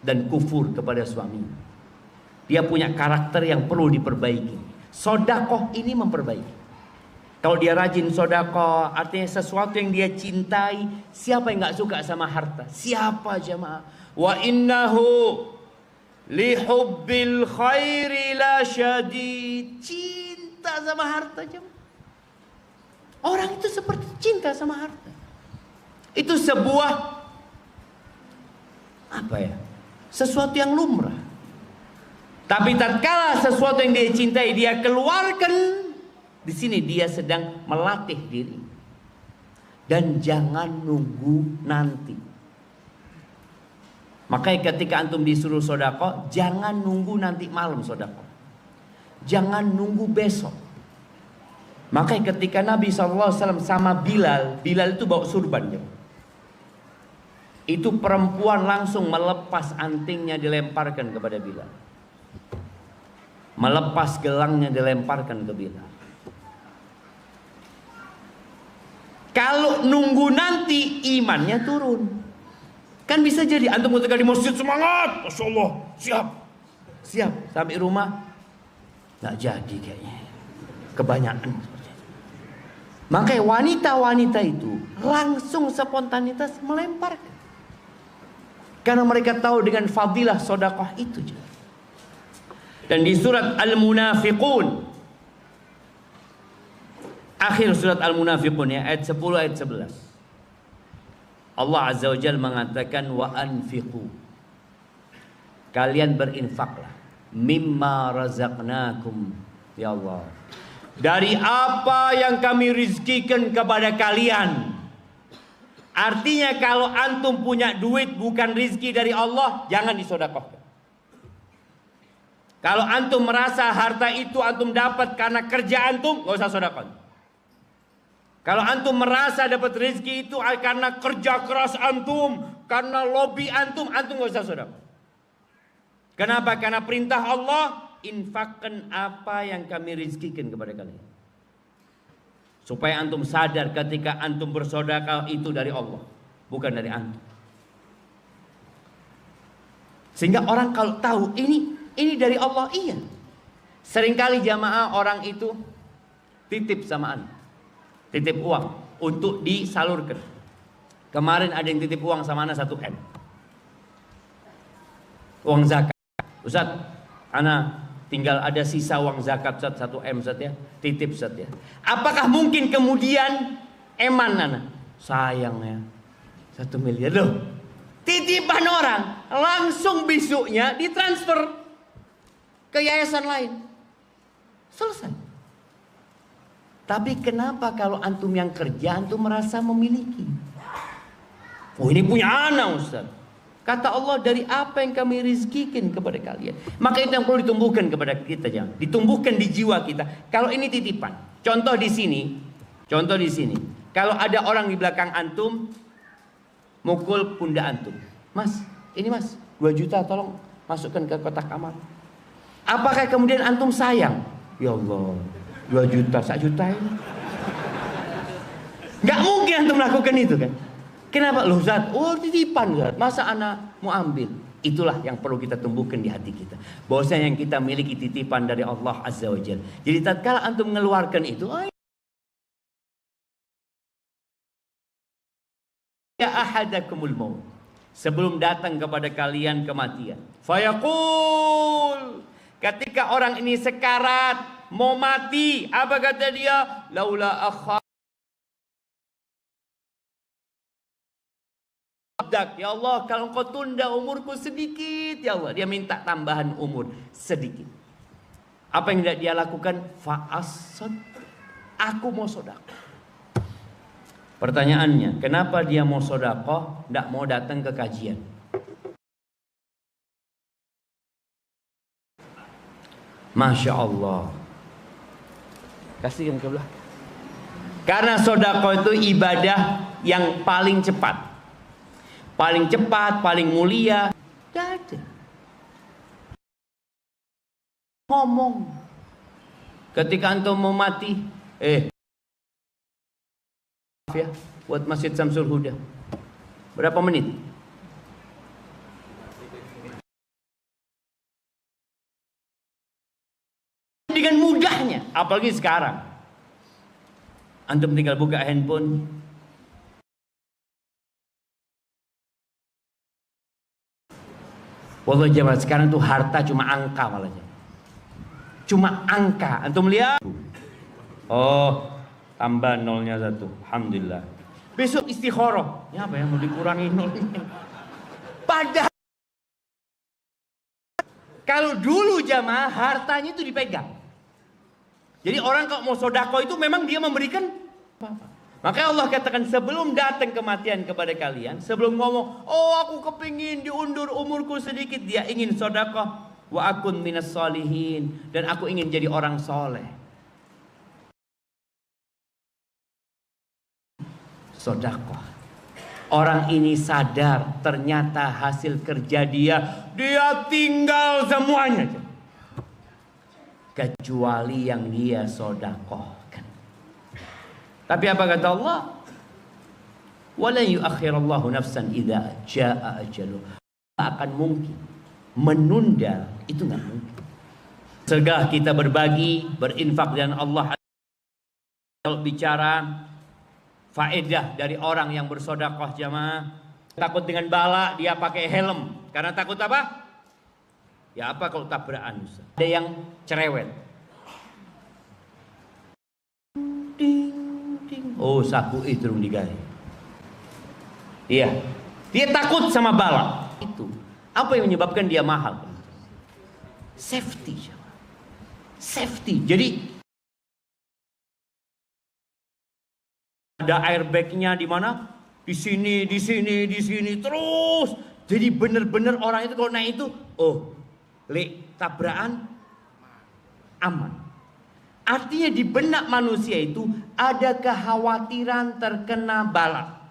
dan kufur kepada suaminya. Dia punya karakter yang perlu diperbaiki. Sedekah ini memperbaiki. Kalau dia rajin sedekah, artinya sesuatu yang dia cintai. Siapa yang nggak suka sama harta? Siapa jemaah? Wa innahu li hubbil khairi la syadid. Cinta sama harta jemaah. Orang itu seperti cinta sama harta. Itu sebuah apa ya? Sesuatu yang lumrah. Tapi tatkala sesuatu yang dia cintai dia keluarkan, di sini dia sedang melatih diri. Dan jangan nunggu nanti. Makanya ketika antum disuruh sedekah, jangan nunggu nanti malam sedekah. Jangan nunggu besok. Makanya ketika Nabi SAW sama Bilal itu bawa surban. Itu perempuan langsung melepas antingnya dilemparkan kepada Bilal. Melepas gelangnya dilemparkan ke Bilal. Kalau nunggu nanti imannya turun. Kan bisa jadi antum ketika di masjid semangat, Masya Allah, siap. Sampai rumah nggak jadi kayaknya. Kebanyakan. Makanya wanita-wanita itu langsung spontanitas melemparkan. Karena mereka tahu dengan fadilah sedekah itu. Dan di surat Al-Munafiqun, akhir surat Al-Munafiqun ya, ayat 10 ayat 11. Allah Azza wa Jalla mengatakan wa anfiqu. Kalian berinfaklah mimma razaqnakum ya Allah. Dari apa yang kami rizkikan kepada kalian. Artinya kalau antum punya duit bukan rizki dari Allah, jangan disedekahkan. Kalau antum merasa harta itu antum dapat karena kerja antum, gak usah sedekah. Kalau antum merasa dapat rezeki itu karena kerja keras antum, karena lobby antum gak usah sedekah. Kenapa? Karena perintah Allah, infakkan apa yang kami rezekikan kepada kalian. Supaya antum sadar ketika antum bersedekah itu dari Allah, bukan dari antum. Sehingga orang kalau tahu ini dari Allah, iya. Seringkali jamaah orang itu titip sama Anda, titip uang untuk disalurkan. Kemarin ada yang titip uang sama Anda 1 M, uang zakat. Ustaz, Ana tinggal ada sisa uang zakat Ustaz, 1 M Ustaz ya, titip Ustaz ya. Apakah mungkin kemudian eman Ana? Sayang ya, 1 miliar loh. Titipan orang, langsung besoknya ditransfer ke yayasan lain. Selesai. Tapi kenapa kalau antum yang kerja, antum merasa memiliki? Oh, ini punya anak Ustaz. Kata Allah, dari apa yang kami rizkikan kepada kalian. Maka itu yang perlu ditumbuhkan kepada kita, jangan ditumbuhkan di jiwa kita. Kalau ini titipan. Contoh di sini. Kalau ada orang di belakang antum mukul pundak antum, Mas, ini Mas, 2 juta tolong masukkan ke kotak amal. Apakah kemudian antum sayang? Ya Allah, 2 juta, 1 juta ini. Gak mungkin antum melakukan itu kan. Kenapa? Loh Ustaz, oh titipan Ustaz, masa anak mau ambil? Itulah yang perlu kita tumbuhkan di hati kita. Bahwasanya yang kita miliki titipan dari Allah Azza wa Jalla. Jadi tatkala antum mengeluarkan itu, ya ahadakumul maut, sebelum datang kepada kalian kematian. Fayaqul, ketika orang ini sekarat mau mati, apa kata dia? Laula akha, ya Allah, kalau engkau tunda umurku sedikit, ya Allah, dia minta tambahan umur sedikit. Apa yang dia lakukan? Fa'asad, aku mau sedekah. Pertanyaannya, kenapa dia mau sedekah, tidak mau datang ke kajian? Masya Allah. Kasihkan ke belakang. Karena sedekah itu ibadah yang paling cepat, paling mulia. Tidak ada. Ngomong. Ketika antum mau mati, ya, buat Masjid Samsul Huda. Berapa menit? Dengan mudahnya, apalagi sekarang. Antum tinggal buka handphone. Wallahi jemaah, sekarang tuh harta cuma angka malah. Cuma angka. Antum lihat. Oh, tambah nolnya 1. Alhamdulillah. Besok istikharah. Ya apa yang mau dikurangi nolnya? Padahal kalau dulu jamaah hartanya itu dipegang. Jadi orang kalau mau sedekah itu memang dia memberikan. Maka Allah katakan sebelum datang kematian kepada kalian, sebelum ngomong, oh aku kepingin diundur umurku sedikit, dia ingin sedekah. Wa akun minas solihin, dan aku ingin jadi orang soleh. Sedekah. Orang ini sadar ternyata hasil kerja dia tinggal semuanya, kecuali yang dia sedekahkan. Tapi apa kata Allah? Wala yuakhirallahu nafsan idza jaa ajaluh. Akan mungkin menunda, itu nggak mungkin. Segala kita berbagi, berinfak dan Allah. Kalau bicara faedah dari orang yang bersedekah jamaah, takut dengan bala, dia pakai helm. Karena takut apa? Ya apa kalau tabrakan? Ada yang cerewet. Ding, ding. Oh, sapu itu digali. Iya. Dia takut sama bala. Itu. Apa yang menyebabkan dia mahal? Safety. Safety. Jadi ada airbagnya di mana? Di sini terus. Jadi benar-benar orang itu kalau naik itu, oh, tabrakan aman. Artinya di benak manusia itu ada kekhawatiran terkena bala,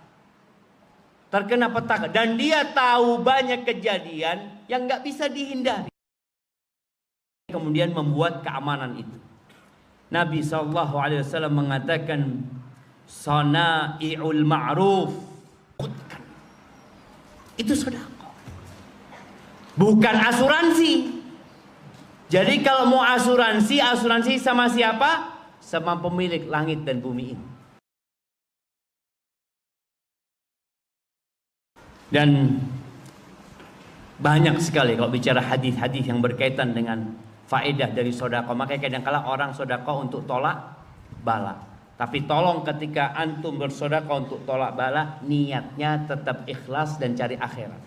terkena petaka, dan dia tahu banyak kejadian yang nggak bisa dihindari. Kemudian membuat keamanan itu. Nabi SAW mengatakan, sana'i'ul ma'ruf, itu sedekah. bukan asuransi. Jadi kalau mau asuransi, asuransi sama siapa? Sama pemilik langit dan bumi ini. Dan banyak sekali kalau bicara hadis-hadis yang berkaitan dengan faedah dari sedekah. Makanya kadang-kala orang sedekah untuk tolak bala. Tapi tolong ketika antum bersedekah untuk tolak bala, niatnya tetap ikhlas dan cari akhirat.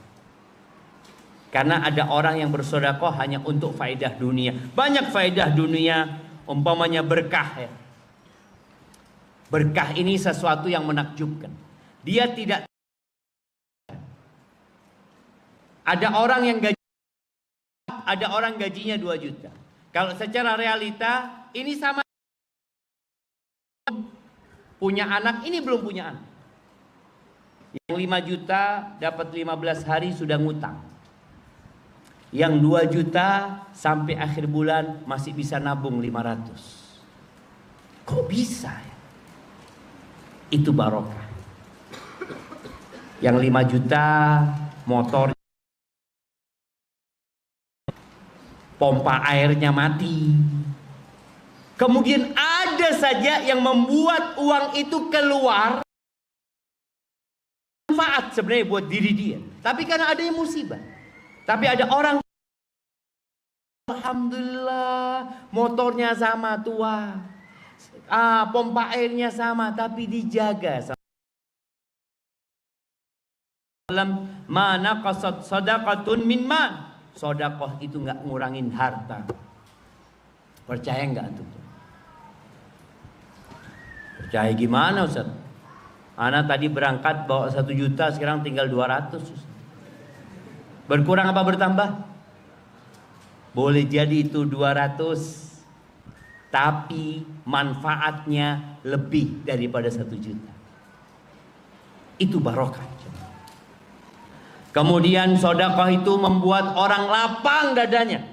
Karena ada orang yang bersedekah hanya untuk faedah dunia. Banyak faedah dunia, umpamanya berkah ya. Berkah ini sesuatu yang menakjubkan. Dia tidak. Ada orang yang gajinya 2 juta. Kalau secara realita ini sama, punya anak, ini belum punya anak. Yang 5 juta dapat 15 hari sudah ngutang. Yang 2 juta sampai akhir bulan masih bisa nabung 500. Kok bisa ya? Itu barokah. Yang 5 juta motor, pompa airnya mati. Kemudian ada saja yang membuat uang itu keluar manfaat sebenarnya buat diri dia. Tapi karena ada yang musibah. Tapi ada orang, alhamdulillah motornya sama tua, pompa airnya sama, tapi dijaga. Mana qasad sadaqatun min man. Sedekah itu nggak ngurangin harta. Percaya nggak antum? Percaya gimana Ustaz? Anak tadi berangkat bawa 1 juta, sekarang tinggal 200. Ustaz. Berkurang apa bertambah? Boleh jadi itu 200, tapi manfaatnya lebih daripada 1 juta. Itu barokah. Kemudian sedekah itu membuat orang lapang dadanya.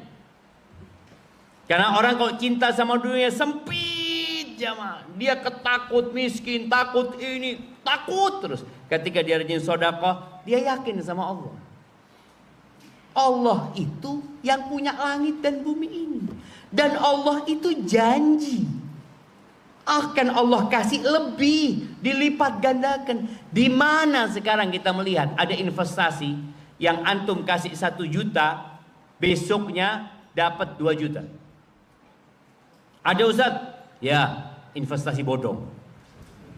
Karena orang kalau cinta sama dunia sempit jamaah. Dia ketakut miskin, takut ini, takut terus. Ketika dia rajin sedekah, dia yakin sama Allah. Allah itu yang punya langit dan bumi ini. Dan Allah itu janji akan Allah kasih lebih, dilipat gandakan. Di mana sekarang kita melihat ada investasi yang antum kasih 1 juta, besoknya dapat 2 juta. Ada Ustaz? Ya, investasi bodong.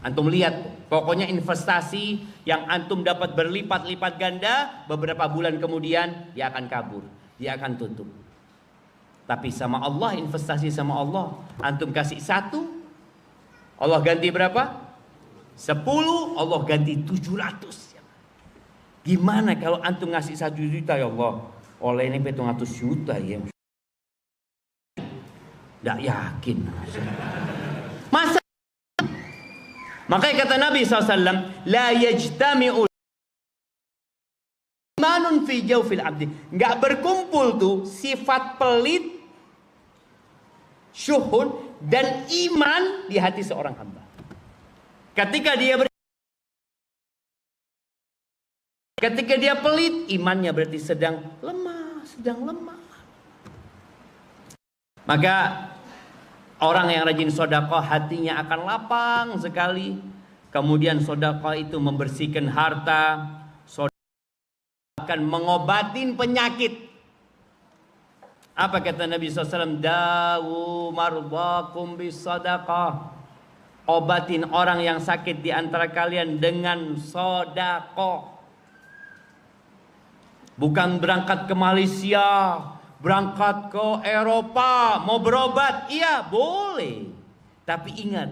Antum lihat, pokoknya investasi yang antum dapat berlipat-lipat ganda, beberapa bulan kemudian dia akan kabur, dia akan tutup. Tapi sama Allah, investasi sama Allah, antum kasih 1, Allah ganti berapa? 10, Allah ganti 700. Gimana kalau antum ngasih 1 juta ya Allah, oleh ini 700 juta ya. Tidak yakin. Masa? Makanya kata Nabi SAW, la yajtami'u imanun fi jawfil abdi. Nggak berkumpul tuh sifat pelit, syuhud, dan iman di hati seorang hamba. Ketika dia pelit, imannya berarti sedang lemah, Maka orang yang rajin sedekah hatinya akan lapang sekali. Kemudian sedekah itu membersihkan harta, sedekah akan mengobatin penyakit. Apa kata Nabi SAW? Dawu marbakum bisadaqah. Obatin orang yang sakit di antara kalian dengan sedekah. Bukan berangkat ke Malaysia, berangkat ke Eropa, mau berobat, iya boleh. Tapi ingat,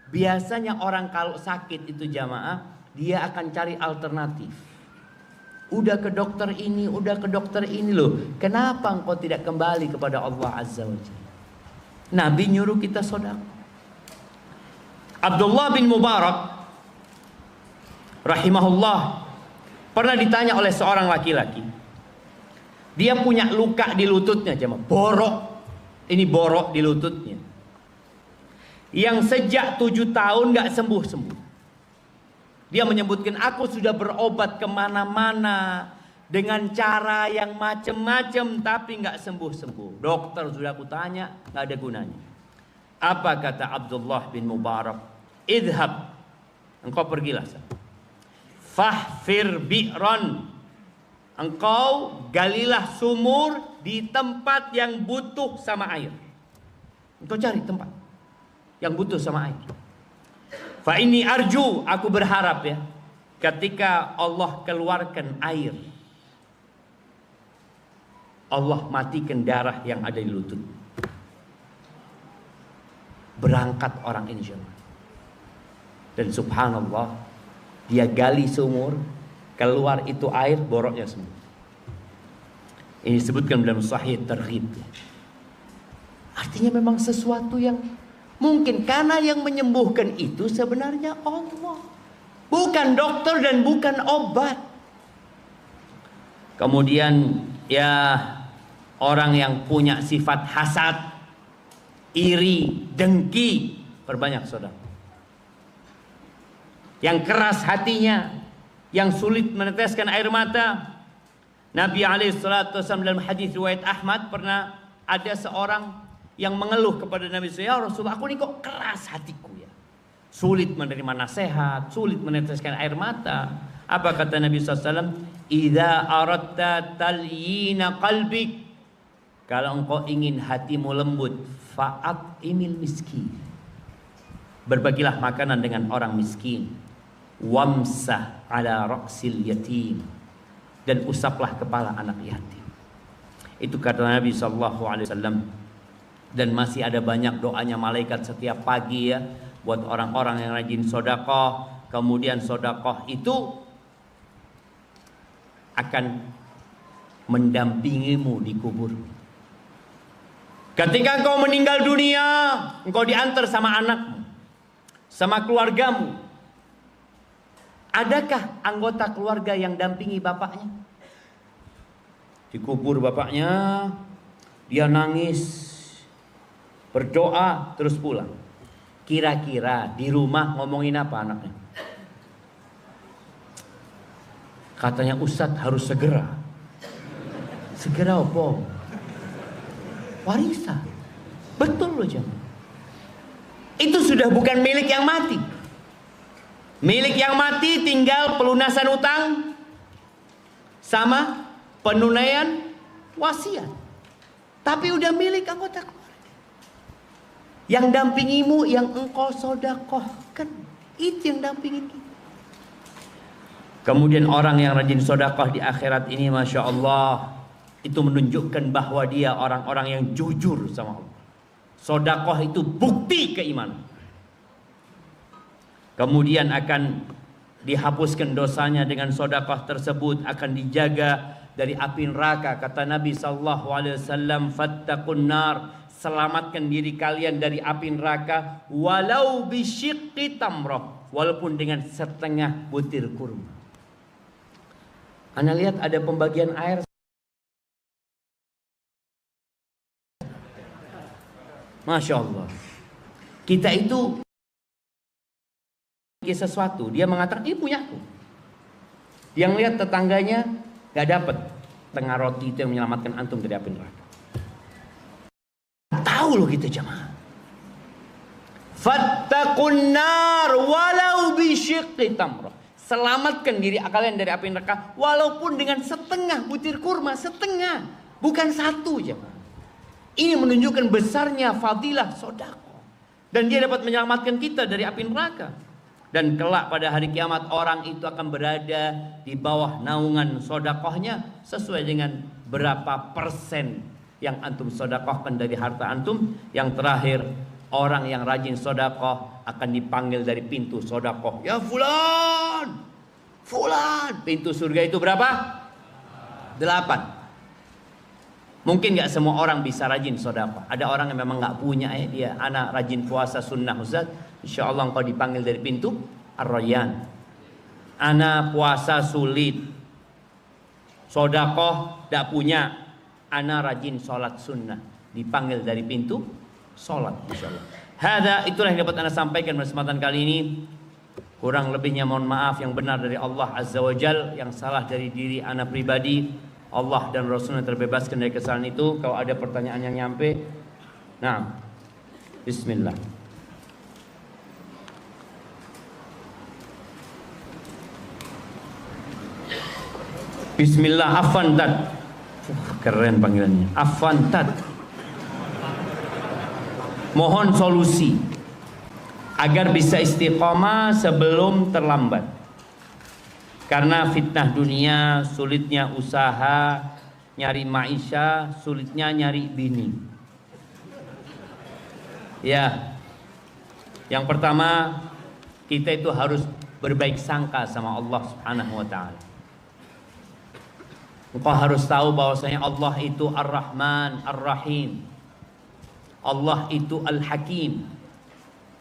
biasanya orang kalau sakit itu jamaah, dia akan cari alternatif. Udah ke dokter ini loh. Kenapa engkau tidak kembali kepada Allah Azza wa Jalla? Nabi nyuruh kita sedekah. Abdullah bin Mubarak rahimahullah pernah ditanya oleh seorang laki-laki. Dia punya luka di lututnya, jemaah. Borok. Ini borok di lututnya. Yang sejak 7 tahun gak sembuh-sembuh. Dia menyebutkan, aku sudah berobat kemana-mana. dengan cara yang macam-macam tapi nggak sembuh-sembuh. Dokter sudah aku tanya, nggak ada gunanya. Apa kata Abdullah bin Mubarak? Idhab, engkau pergilah sana. Fahfir bi'ron, engkau galilah sumur di tempat yang butuh sama air. Engkau cari tempat yang butuh sama air. Fa ini arju, aku berharap ya, ketika Allah keluarkan air, Allah matikan darah yang ada di lutut. Berangkat orang ini semua. Dan subhanallah, dia gali sumur, keluar itu air, boroknya semua. Ini disebutkan dalam Sahih Targhib. Artinya memang sesuatu yang mungkin, karena yang menyembuhkan itu sebenarnya Allah, bukan dokter dan bukan obat. Kemudian ya, orang yang punya sifat hasad, iri, dengki, perbanyak saudara. Yang keras hatinya, yang sulit meneteskan air mata. Nabi SAW dalam hadis riwayat Ahmad, pernah ada seorang yang mengeluh kepada Nabi SAW, ya Rasulullah, aku ini kok keras hatiku ya, sulit menerima nasihat, sulit meneteskan air mata. Apa kata Nabi SAW? Idza aradta talyina qalbik, kalau engkau ingin hatimu lembut, fa'at imil miskin, berbagilah makanan dengan orang miskin. Wamsah ala ra'sil yatim, dan usaplah kepala anak yatim. Itu kata Nabi SAW. Dan masih ada banyak doanya malaikat setiap pagi ya, buat orang-orang yang rajin sodakoh. Kemudian sodakoh itu akan mendampingimu di kubur. Ketika engkau meninggal dunia, engkau diantar sama anakmu, sama keluargamu. Adakah anggota keluarga yang dampingi bapaknya? Dikubur bapaknya, dia nangis, berdoa, terus pulang. Kira-kira di rumah ngomongin apa anaknya? Katanya Ustadz harus segera. Segera apa? Warisan. Betul loh jemaah. Itu sudah bukan milik yang mati. Milik yang mati tinggal pelunasan utang sama penunaian wasiat. Tapi udah milik anggota keluarga. Yang dampingimu, yang engkau sodakohkan, itu yang dampingin kita. Kemudian orang yang rajin sodakoh di akhirat ini, Masya Allah, itu menunjukkan bahwa dia orang-orang yang jujur sama Allah. Sodakoh itu bukti keimanan. Kemudian akan dihapuskan dosanya dengan sodakoh tersebut, akan dijaga dari api neraka. Kata Nabi SAW, fattaqun nar, selamatkan diri kalian dari api neraka, walau bisyiqqi tamrah, walaupun dengan setengah butir kurma. Anda lihat ada pembagian air. Masya Allah. Kita itu sesuatu, dia mengatakan ini punyaku. Yang lihat tetangganya gak dapat tengah roti itu yang menyelamatkan antum dari api neraka. Tahu loh kita jemaah. Fattaqun nar walau bisyiqqi tamrah. Selamatkan diri kalian dari api neraka walaupun dengan setengah butir kurma, setengah, bukan satu jemaah. Ini menunjukkan besarnya fadilah sedekah, dan dia dapat menyelamatkan kita dari api neraka. Dan kelak pada hari kiamat orang itu akan berada di bawah naungan sedekahnya sesuai dengan berapa persen yang antum sedekahkan dari harta antum. Yang terakhir, orang yang rajin sedekah akan dipanggil dari pintu sedekah. Ya fulan, fulan. Pintu surga itu berapa? 8. Mungkin gak semua orang bisa rajin sedekah. Ada orang yang memang gak punya dia anak rajin puasa sunnah Ustaz, insya Allah engkau dipanggil dari pintu Ar-Rayyan. Anak puasa sulit, sedekah gak punya, anak rajin sholat sunnah, dipanggil dari pintu sholat insya Allah. Hada, itulah yang dapat anda sampaikan pada kesempatan kali ini. Kurang lebihnya mohon maaf, yang benar dari Allah Azza wa Jal, yang salah dari diri ana pribadi. Allah dan Rasulnya terbebaskan dari kesalahan itu. Kalau ada pertanyaan yang nyampe, nah, bismillah. Bismillah, Afantat. Keren panggilannya, Afantat. Mohon solusi agar bisa istiqomah sebelum terlambat. Karena fitnah dunia, sulitnya usaha, nyari maisha, sulitnya nyari bini. Ya, yang pertama, kita itu harus berbaik sangka sama Allah Subhanahu wa ta'ala. Engkau harus tahu bahwasanya Allah itu Ar-Rahman, Ar-Rahim. Allah itu Al-Hakim.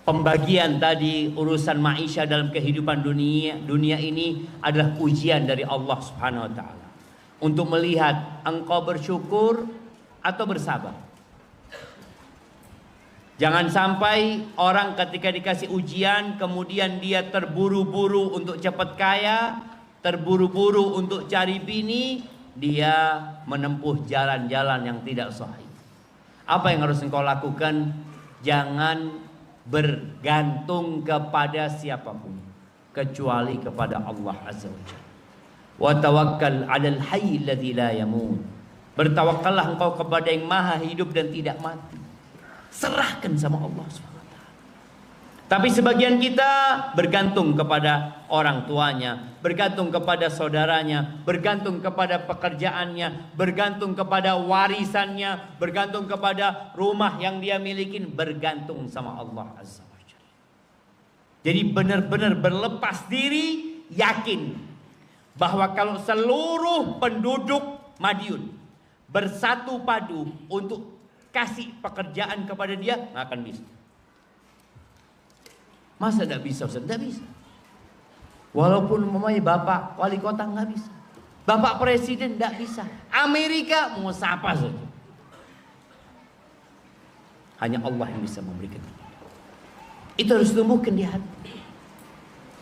Pembagian tadi urusan maisha dalam kehidupan dunia ini adalah ujian dari Allah Subhanahu wa ta'ala untuk melihat engkau bersyukur atau bersabar. Jangan sampai orang ketika dikasih ujian kemudian dia terburu-buru untuk cepat kaya, terburu-buru untuk cari bini, dia menempuh jalan-jalan yang tidak sahih. Apa yang harus engkau lakukan? Jangan bergantung kepada siapapun kecuali kepada Allah Azza wa Jalla. Wa tawakkal 'alal hayy alladzi la yamut. Bertawakkallah engkau kepada yang maha hidup dan tidak mati. Serahkan sama Allah Subhanahu wa ta'ala. Tapi sebagian kita bergantung kepada orang tuanya, bergantung kepada saudaranya, bergantung kepada pekerjaannya, bergantung kepada warisannya, bergantung kepada rumah yang dia miliki, bergantung sama Allah Azza wa Jalla. Jadi benar-benar berlepas diri, yakin bahwa kalau seluruh penduduk Madiun bersatu padu untuk kasih pekerjaan kepada dia, nggak akan bisa. Masa tidak bisa Ustaz? Tidak bisa. Walaupun umpamanya Bapak Wali Kota nggak bisa, Bapak Presiden nggak bisa, Amerika mau siapa saja. Hanya Allah yang bisa memberikan. Itu harus tumbuhkan di hati.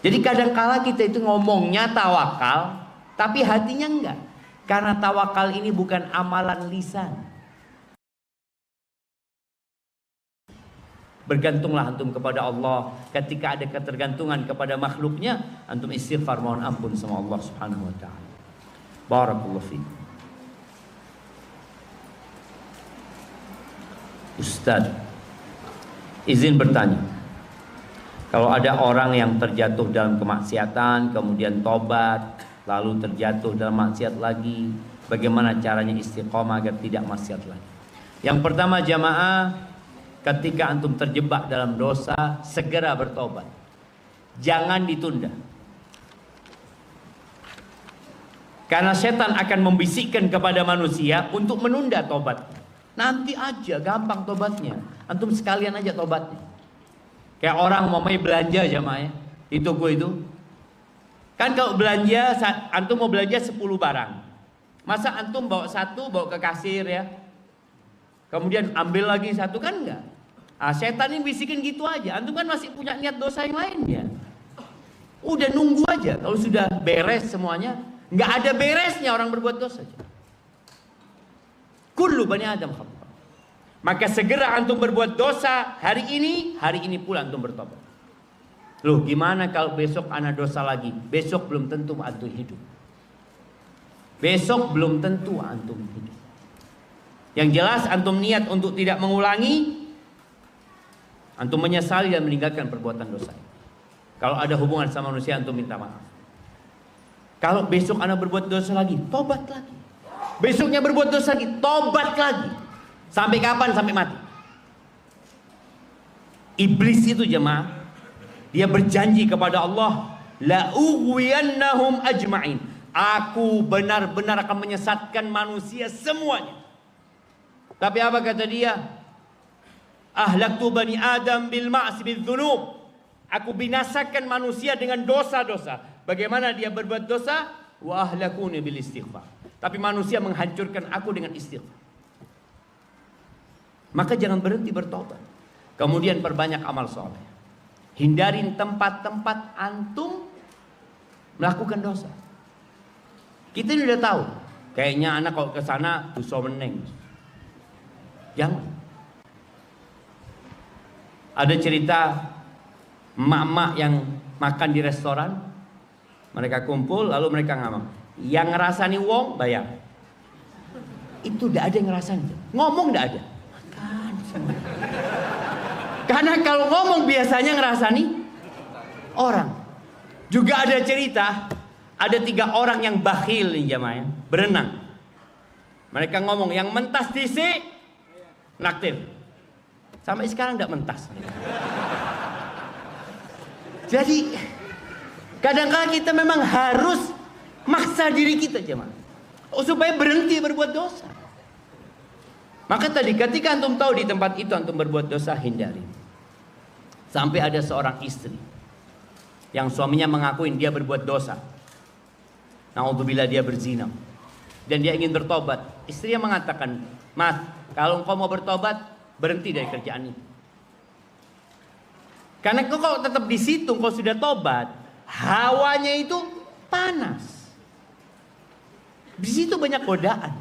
Jadi kadang-kala kita itu ngomongnya tawakal, tapi hatinya enggak. Karena tawakal ini bukan amalan lisan. Bergantunglah antum kepada Allah. Ketika ada ketergantungan kepada makhluknya, antum istighfar mohon ampun sama Allah Subhanahu wa ta'ala. Barakallahu fiik. Ustaz, izin bertanya. Kalau ada orang yang terjatuh dalam kemaksiatan, kemudian tobat, lalu terjatuh dalam maksiat lagi, bagaimana caranya istiqomah agar tidak maksiat lagi? Yang pertama jamaah, ketika antum terjebak dalam dosa, segera bertobat. Jangan ditunda. Karena setan akan membisikkan kepada manusia untuk menunda tobat. Nanti aja, gampang tobatnya. Antum sekalian aja tobatnya. Kayak orang mau belanja jamaah ya, di toko itu. Kan kalau belanja, antum mau belanja 10 barang. Masa antum bawa satu, bawa ke kasir ya. Kemudian ambil lagi satu, kan enggak. Setan ini bisikin gitu aja. Antum kan masih punya niat dosa yang lainnya. Udah nunggu aja. Kalau sudah beres semuanya, nggak ada beresnya orang berbuat dosa. Kullu bani Adam khata'. Maka segera antum berbuat dosa hari ini pula antum bertobat. Loh, gimana kalau besok anak dosa lagi? Besok belum tentu antum hidup. Besok belum tentu antum hidup. Yang jelas antum niat untuk tidak mengulangi, antum menyesali dan meninggalkan perbuatan dosa. Kalau ada hubungan sama manusia, antum minta maaf. Kalau besok anak berbuat dosa lagi, tobat lagi. Besoknya berbuat dosa lagi, tobat lagi. Sampai kapan? Sampai mati. Iblis itu jemaah, dia berjanji kepada Allah, la ughwiyannahum ajma'in. Aku benar-benar akan menyesatkan manusia semuanya. Tapi apa kata dia? Ahlaktu bani Adam bil ma'si bil dzunub. Aku binasakan manusia dengan dosa-dosa. Bagaimana dia berbuat dosa? Wa ahlakuni bil istighfar. Tapi manusia menghancurkan aku dengan istighfar. Maka jangan berhenti bertobat. Kemudian perbanyak amal soleh. Hindarin tempat-tempat antum melakukan dosa. Kita ini udah tahu, kayaknya anak kalau ke sana dosa meneng. Jangan. Ada cerita emak-emak yang makan di restoran, mereka kumpul lalu mereka ngomong, yang ngerasani wong bayar. Itu tidak ada yang ngerasain, ngomong tidak ada. Makan. Karena kalau ngomong biasanya ngerasani orang. Juga ada cerita, ada 3 orang yang bakhil nih jamaah, berenang. Mereka ngomong, yang mentas dhisik naktir. Sampai sekarang tidak mentas. Jadi kadang-kadang kita memang harus maksa diri kita jemaah supaya berhenti berbuat dosa. Maka tadi ketika antum tahu di tempat itu antum berbuat dosa, hindari. Sampai ada seorang istri yang suaminya mengakuin dia berbuat dosa. Naudzubillah, dia berzina. Dan dia ingin bertobat. Istrinya mengatakan, "Mas, kalau engkau mau bertobat, berhenti dari kerjaan ini. Karena engkau kalau tetap di situ, engkau sudah tobat, hawanya itu panas. Di situ banyak godaan.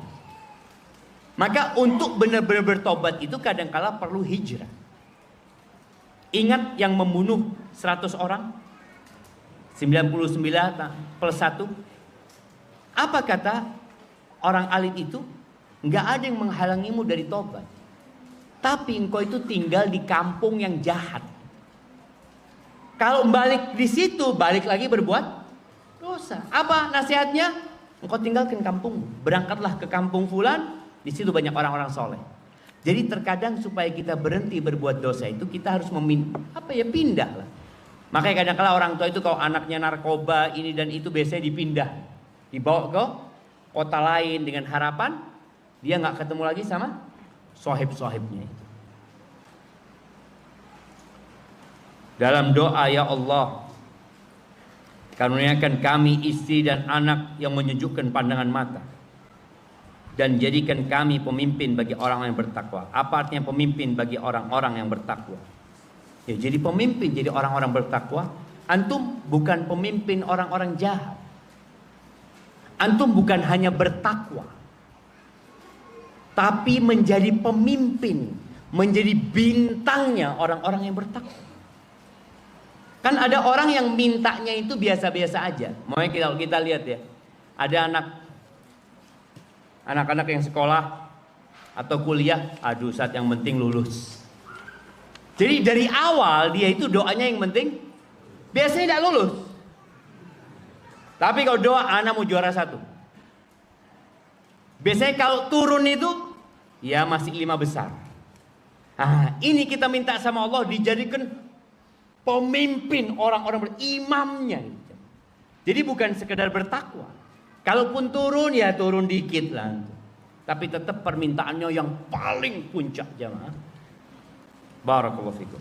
Maka untuk benar-benar bertobat itu kadang-kala perlu hijrah. Ingat yang membunuh 100 orang? 99 plus 1. Apa kata orang alim itu? Enggak ada yang menghalangimu dari tobat. Tapi engkau itu tinggal di kampung yang jahat. Kalau balik di situ, balik lagi berbuat dosa. Apa nasihatnya? Engkau tinggalkan kampung, berangkatlah ke kampung fulan, di situ banyak orang-orang soleh. Jadi terkadang supaya kita berhenti berbuat dosa itu kita harus pindah lah. Makanya kadang-kala orang tua itu kalau anaknya narkoba ini dan itu biasanya dipindah, dibawa ke kota lain dengan harapan dia nggak ketemu lagi sama sohib-sohibnya itu. Dalam doa, ya Allah, karuniakan kami istri dan anak yang menyejukkan pandangan mata, dan jadikan kami pemimpin bagi orang yang bertakwa. Apa artinya pemimpin bagi orang-orang yang bertakwa? Ya, jadi pemimpin, jadi orang-orang bertakwa. Antum bukan pemimpin orang-orang jahat. Antum bukan hanya bertakwa, tapi menjadi pemimpin, menjadi bintangnya orang-orang yang bertakwa. Kan ada orang yang mintanya itu biasa-biasa aja. Makanya kalau kita lihat ya, ada anak-anak yang sekolah atau kuliah, aduh saat yang penting lulus. Jadi dari awal dia itu doanya yang penting, biasanya tidak lulus. Tapi kalau doa anak mau juara 1, biasanya kalau turun itu ya masih 5 besar. Nah, ini kita minta sama Allah dijadikan pemimpin orang-orang berimamnya. Jadi bukan sekedar bertakwa. Kalaupun turun ya turun dikit lah. Tapi tetap permintaannya yang paling puncak jemaah. Barakallahu fikum.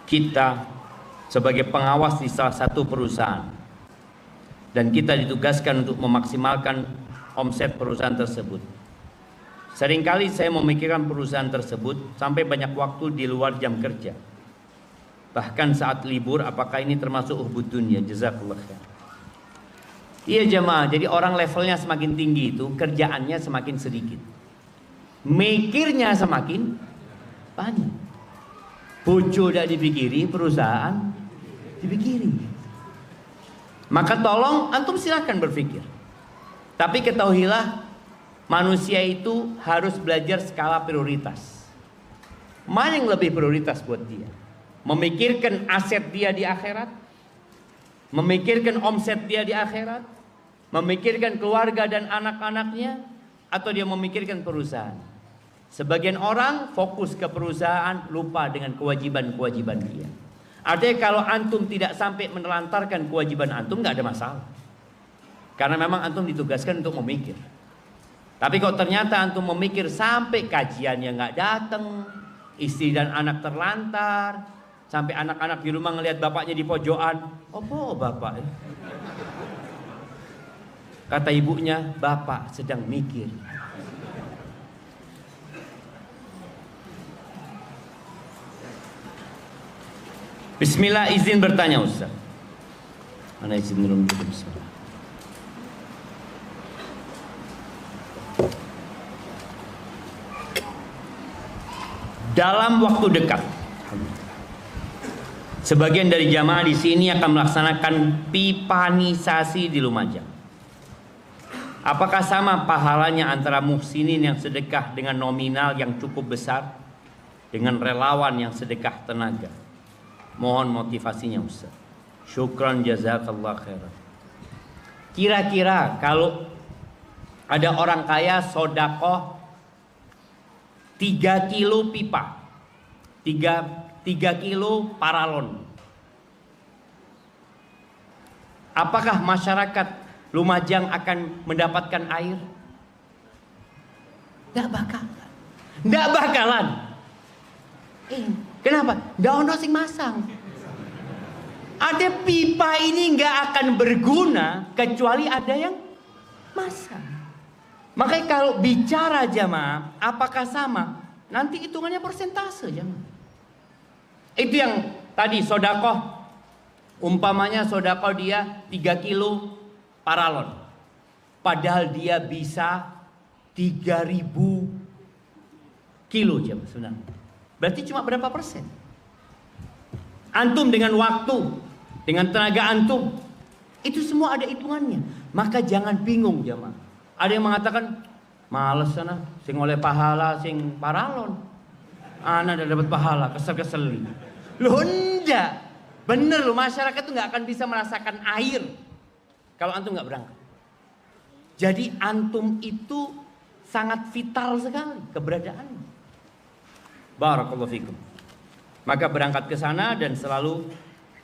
Kita sebagai pengawas di salah satu perusahaan dan kita ditugaskan untuk memaksimalkan omset perusahaan tersebut. Seringkali saya memikirkan perusahaan tersebut sampai banyak waktu di luar jam kerja. Bahkan saat libur, apakah ini termasuk uhbud dunia? Jazakallah khair. Iya jemaah, jadi orang levelnya semakin tinggi itu kerjaannya semakin sedikit, mikirnya semakin banyak. Bojo tidak dipikiri, perusahaan dipikiri. Maka tolong antum silahkan berpikir, tapi ketahuilah manusia itu harus belajar skala prioritas. Mana yang lebih prioritas buat dia? Memikirkan aset dia di akhirat, memikirkan omset dia di akhirat, memikirkan keluarga dan anak-anaknya, atau dia memikirkan perusahaan. Sebagian orang fokus ke perusahaan, lupa dengan kewajiban-kewajiban dia. Artinya kalau antum tidak sampai menelantarkan kewajiban antum, nggak ada masalah. Karena memang antum ditugaskan untuk memikir. Tapi kalau ternyata antum memikir sampai kajiannya nggak datang, istri dan anak terlantar, sampai anak-anak di rumah ngelihat bapaknya di pojokan, "Apa bapak?" Kata ibunya, "Bapak sedang mikir." Bismillah, izin bertanya Ustaz. Mana izin dulu? Bismillah. Dalam waktu dekat, sebagian dari jamaah di sini akan melaksanakan pipanisasi di Lumajang. Apakah sama pahalanya antara muhsinin yang sedekah dengan nominal yang cukup besar dengan relawan yang sedekah tenaga? Mohon motivasinya Ustaz. Syukran jazakallah khairan. Kira-kira kalau ada orang kaya sodakoh 3 kilo pipa, 3 kilo paralon, apakah masyarakat Lumajang akan mendapatkan air? Nggak bakalan. Nggak bakalan. Kenapa? Nggak ono sing masang. Ada pipa ini nggak akan berguna kecuali ada yang masang. Makanya kalau bicara jamaah, apakah sama? Nanti hitungannya persentase jamaah. Itu yang tadi sodakoh. Umpamanya sodakoh dia 3 kilo paralon. Padahal dia bisa 3.000 kilo jamaah sebenarnya. Berarti cuma berapa persen? Antum dengan waktu, dengan tenaga antum, itu semua ada hitungannya. Maka jangan bingung jamaah. Ada yang mengatakan, males sana, sing oleh pahala, sing paralon. Ana udah dapat pahala, kesel-keseli. Loh enggak. Bener loh, masyarakat tuh nggak akan bisa merasakan air kalau antum nggak berangkat. Jadi antum itu sangat vital sekali keberadaannya. Barakallahu fikum. Maka berangkat ke sana dan selalu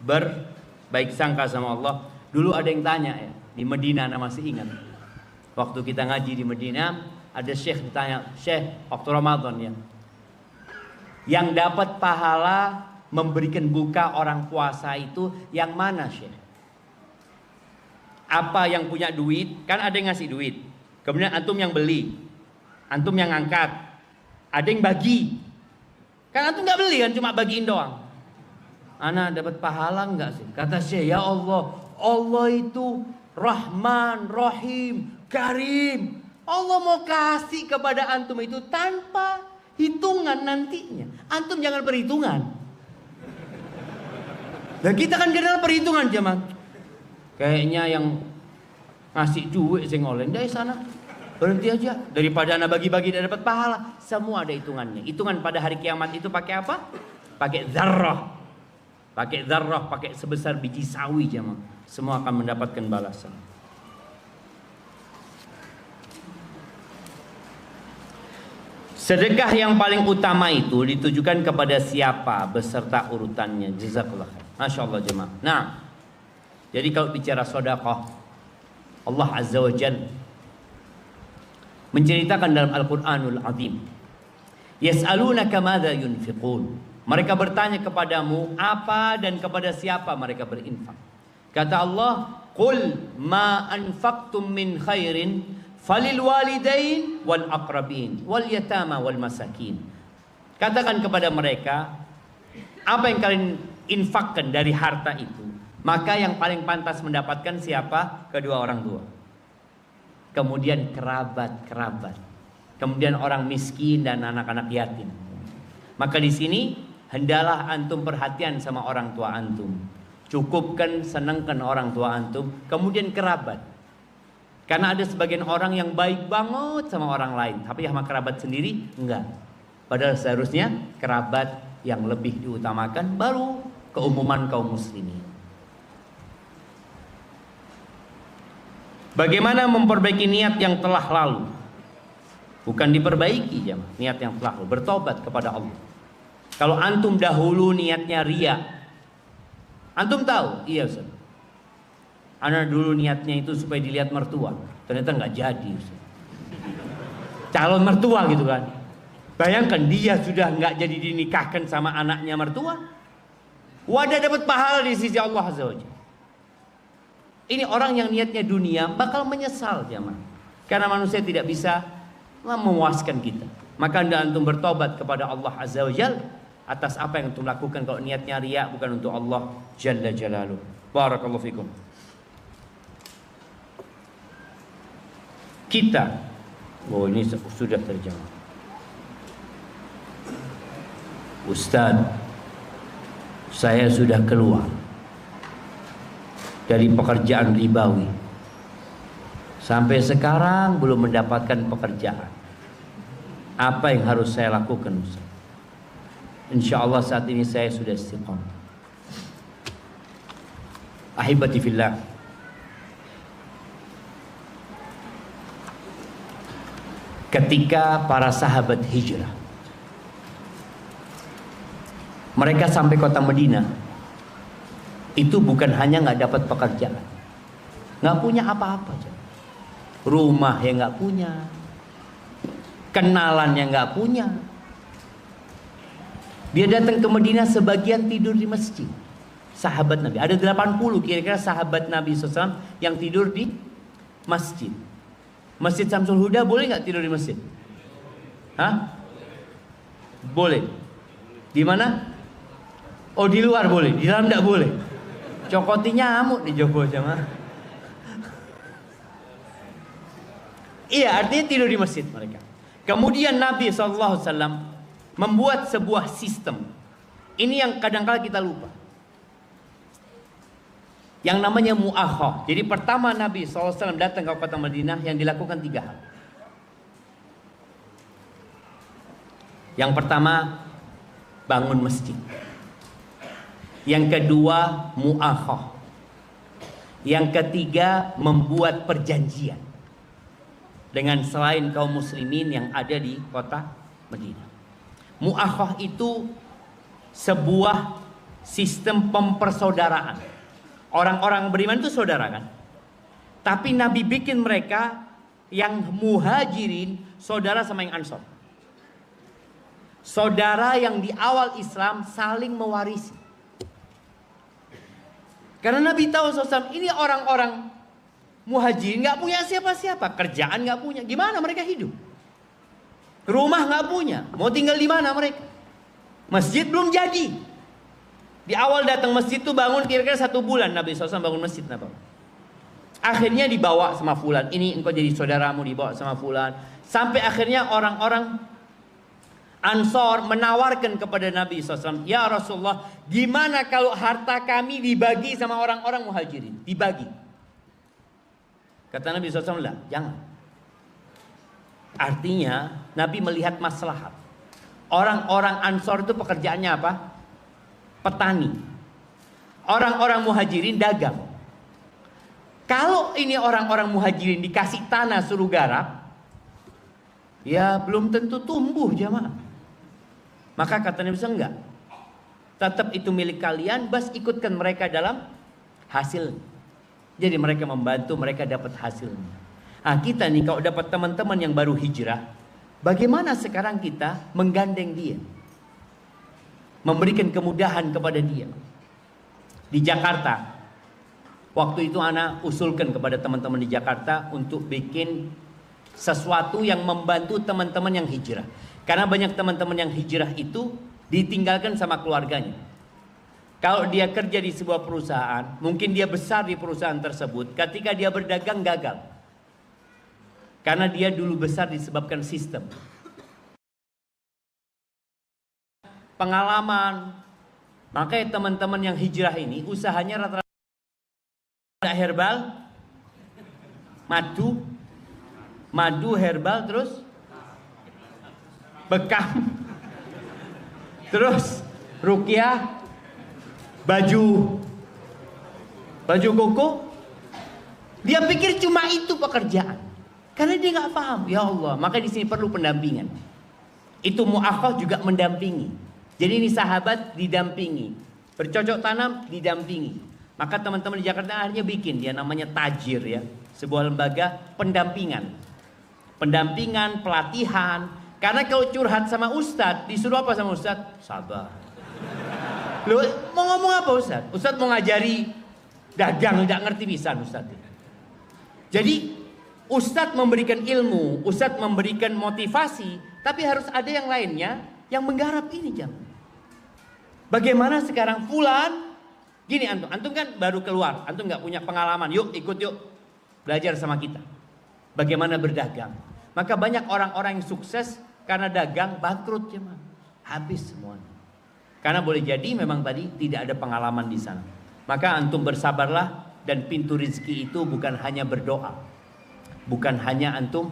berbaik sangka sama Allah. Dulu ada yang tanya ya, di Medina, ana masih ingat. Waktu kita ngaji di Medina, ada syekh ditanya, "Syekh, waktu Ramadan ya, yang dapat pahala memberikan buka orang puasa itu yang mana, Syekh? Apa yang punya duit? Kan ada yang ngasih duit. Kemudian antum yang beli, antum yang angkat, ada yang bagi. Kan antum nggak beli kan, cuma bagiin doang. Ana dapat pahala nggak sih?" Kata Syekh, "Ya Allah, Allah itu Rahman, Rahim, Karim. Allah mau kasih kepada antum itu tanpa hitungan nantinya. Antum jangan perhitungan." Dan kita kan kenal perhitungan jemaah. Kayaknya yang ngasih duit sing oleh dari sana. Berhenti aja, daripada anak bagi-bagi dan dapat pahala. Semua ada hitungannya. Hitungan pada hari kiamat itu pakai apa? Pakai zarrah. Pakai zarrah, pakai sebesar biji sawi jemaah. Semua akan mendapatkan balasan. Sedekah yang paling utama itu ditujukan kepada siapa beserta urutannya. Jazakallah khair. Masya Allah jemaah. Nah, jadi kalau bicara sedekah, Allah Azza wa Jalla menceritakan dalam Al-Quranul Azim, "Yas'alunaka madza yunfiqun." Mereka bertanya kepadamu apa dan kepada siapa mereka berinfak. Kata Allah, "Qul ma anfaqtum min khairin falil walidain wal aqrabin wal yatama wal masakin." Katakan kepada mereka, apa yang kalian infakkan dari harta itu, maka yang paling pantas mendapatkan siapa? Kedua orang tua. Kemudian kerabat-kerabat. Kemudian orang miskin dan anak-anak yatim. Maka di sini hendalah antum perhatian sama orang tua antum. Cukupkan, senangkan orang tua antum. Kemudian kerabat. Karena ada sebagian orang yang baik banget sama orang lain, tapi sama kerabat sendiri enggak. Padahal seharusnya kerabat yang lebih diutamakan, baru keumuman kaum muslimin. Bagaimana memperbaiki niat yang telah lalu? Bukan diperbaiki ya, niat yang telah lalu. Bertobat kepada Allah. Kalau antum dahulu niatnya riya, antum tahu, iya Ustaz, ana dulu niatnya itu supaya dilihat mertua, ternyata nggak jadi Ustaz. Calon mertua gitu kan. Bayangkan dia sudah nggak jadi dinikahkan sama anaknya mertua, wadah dapat pahala di sisi Allah Azza wa Jalla. Ini orang yang niatnya dunia bakal menyesal jemaah. Karena manusia tidak bisa memuaskan kita. Maka anda antum bertobat kepada Allah Azza wa Jalla atas apa yang antum lakukan kalau niatnya riya bukan untuk Allah Jalla Jalaluh. Barakallahu fikum. Kita, oh ini sudah terjawab. Ustaz, saya sudah keluar dari pekerjaan ribawi. Sampai sekarang belum mendapatkan pekerjaan. Apa yang harus saya lakukan, Ustaz? Insya Allah saat ini saya sudah istiqamah. Ahibati fillah, ketika para sahabat hijrah, mereka sampai kota Madinah, itu bukan hanya nggak dapat pekerjaan, nggak punya apa-apa, rumah yang nggak punya, kenalan yang nggak punya. Dia datang ke Madinah, sebagian tidur di masjid. Sahabat Nabi, ada 80 kira-kira sahabat Nabi SAW yang tidur di masjid. Masjid Samsul Huda boleh nggak tidur di masjid? Hah? Boleh. Di mana? Oh, di luar boleh, di dalam nggak boleh. Cokotinya nyamuk di Joko sama. Iya, artinya tidur di masjid mereka. Kemudian Nabi SAW membuat sebuah sistem. Ini yang kadang-kala kita lupa. Yang namanya mu'akhah. Jadi pertama Nabi SAW datang ke kota Madinah, yang dilakukan 3 hal. Yang pertama, bangun masjid. Yang kedua, mu'akhah. Yang ketiga, membuat perjanjian dengan selain kaum muslimin yang ada di kota Madinah. Mu'akhah itu sebuah sistem pempersaudaraan. Orang-orang beriman itu saudara kan? Tapi Nabi bikin mereka yang muhajirin saudara sama yang ansor. Saudara yang di awal Islam saling mewarisi. Karena Nabi tahu SAW ini orang-orang muhajirin nggak punya siapa-siapa, kerjaan nggak punya, gimana mereka hidup? Rumah nggak punya, mau tinggal di mana mereka? Masjid belum jadi. Di awal datang masjid itu bangun kira-kira 1 bulan Nabi SAW bangun masjid. Akhirnya dibawa sama fulan. Ini engkau jadi saudaramu, dibawa sama fulan. Sampai akhirnya orang-orang Ansor menawarkan kepada Nabi SAW, ya Rasulullah, gimana kalau harta kami dibagi sama orang-orang muhajirin? Dibagi. Kata Nabi SAW, lah, jangan. Artinya Nabi melihat maslahat. Orang-orang Ansor itu pekerjaannya apa? Petani. Orang-orang muhajirin dagang. Kalau ini orang-orang muhajirin dikasih tanah suruh garap, ya belum tentu tumbuh jamaah. Maka kata Nabi SAW, enggak. Tetap itu milik kalian, bas ikutkan mereka dalam hasil. Jadi mereka membantu, mereka dapat hasilnya. Nah, kita nih kalau dapat teman-teman yang baru hijrah, bagaimana sekarang kita menggandeng dia? Memberikan kemudahan kepada dia. Di Jakarta, waktu itu anak usulkan kepada teman-teman di Jakarta untuk bikin sesuatu yang membantu teman-teman yang hijrah. Karena banyak teman-teman yang hijrah itu ditinggalkan sama keluarganya. Kalau dia kerja di sebuah perusahaan, mungkin dia besar di perusahaan tersebut, ketika dia berdagang gagal. Karena dia dulu besar disebabkan sistem. Pengalaman. Makanya teman-teman yang hijrah ini usahanya rata-rata herbal, madu herbal, terus bekam, terus ruqyah, baju koko. Dia pikir cuma itu pekerjaan, karena dia nggak paham. Ya Allah, maka di sini perlu pendampingan. Itu mu'akhah juga mendampingi. Jadi ini sahabat didampingi, bercocok tanam didampingi. Maka teman-teman di Jakarta akhirnya bikin dia namanya Tajir ya, sebuah lembaga pendampingan, pelatihan. Karena kalau curhat sama ustadz, disuruh apa sama ustadz? Sabar. Loh, mau ngomong apa ustadz? Ustadz mau ngajari dagang, nggak ngerti pisan ustadz. Jadi ustadz memberikan ilmu, ustadz memberikan motivasi, tapi harus ada yang lainnya yang menggarap ini jangan. Bagaimana sekarang fulan? Gini antum kan baru keluar, antum nggak punya pengalaman. Yuk ikut yuk, belajar sama kita. Bagaimana berdagang? Maka banyak orang-orang yang sukses karena dagang bangkrut ya, habis semuanya. Karena boleh jadi memang tadi tidak ada pengalaman di sana. Maka antum bersabarlah, dan pintu rezeki itu bukan hanya berdoa, bukan hanya antum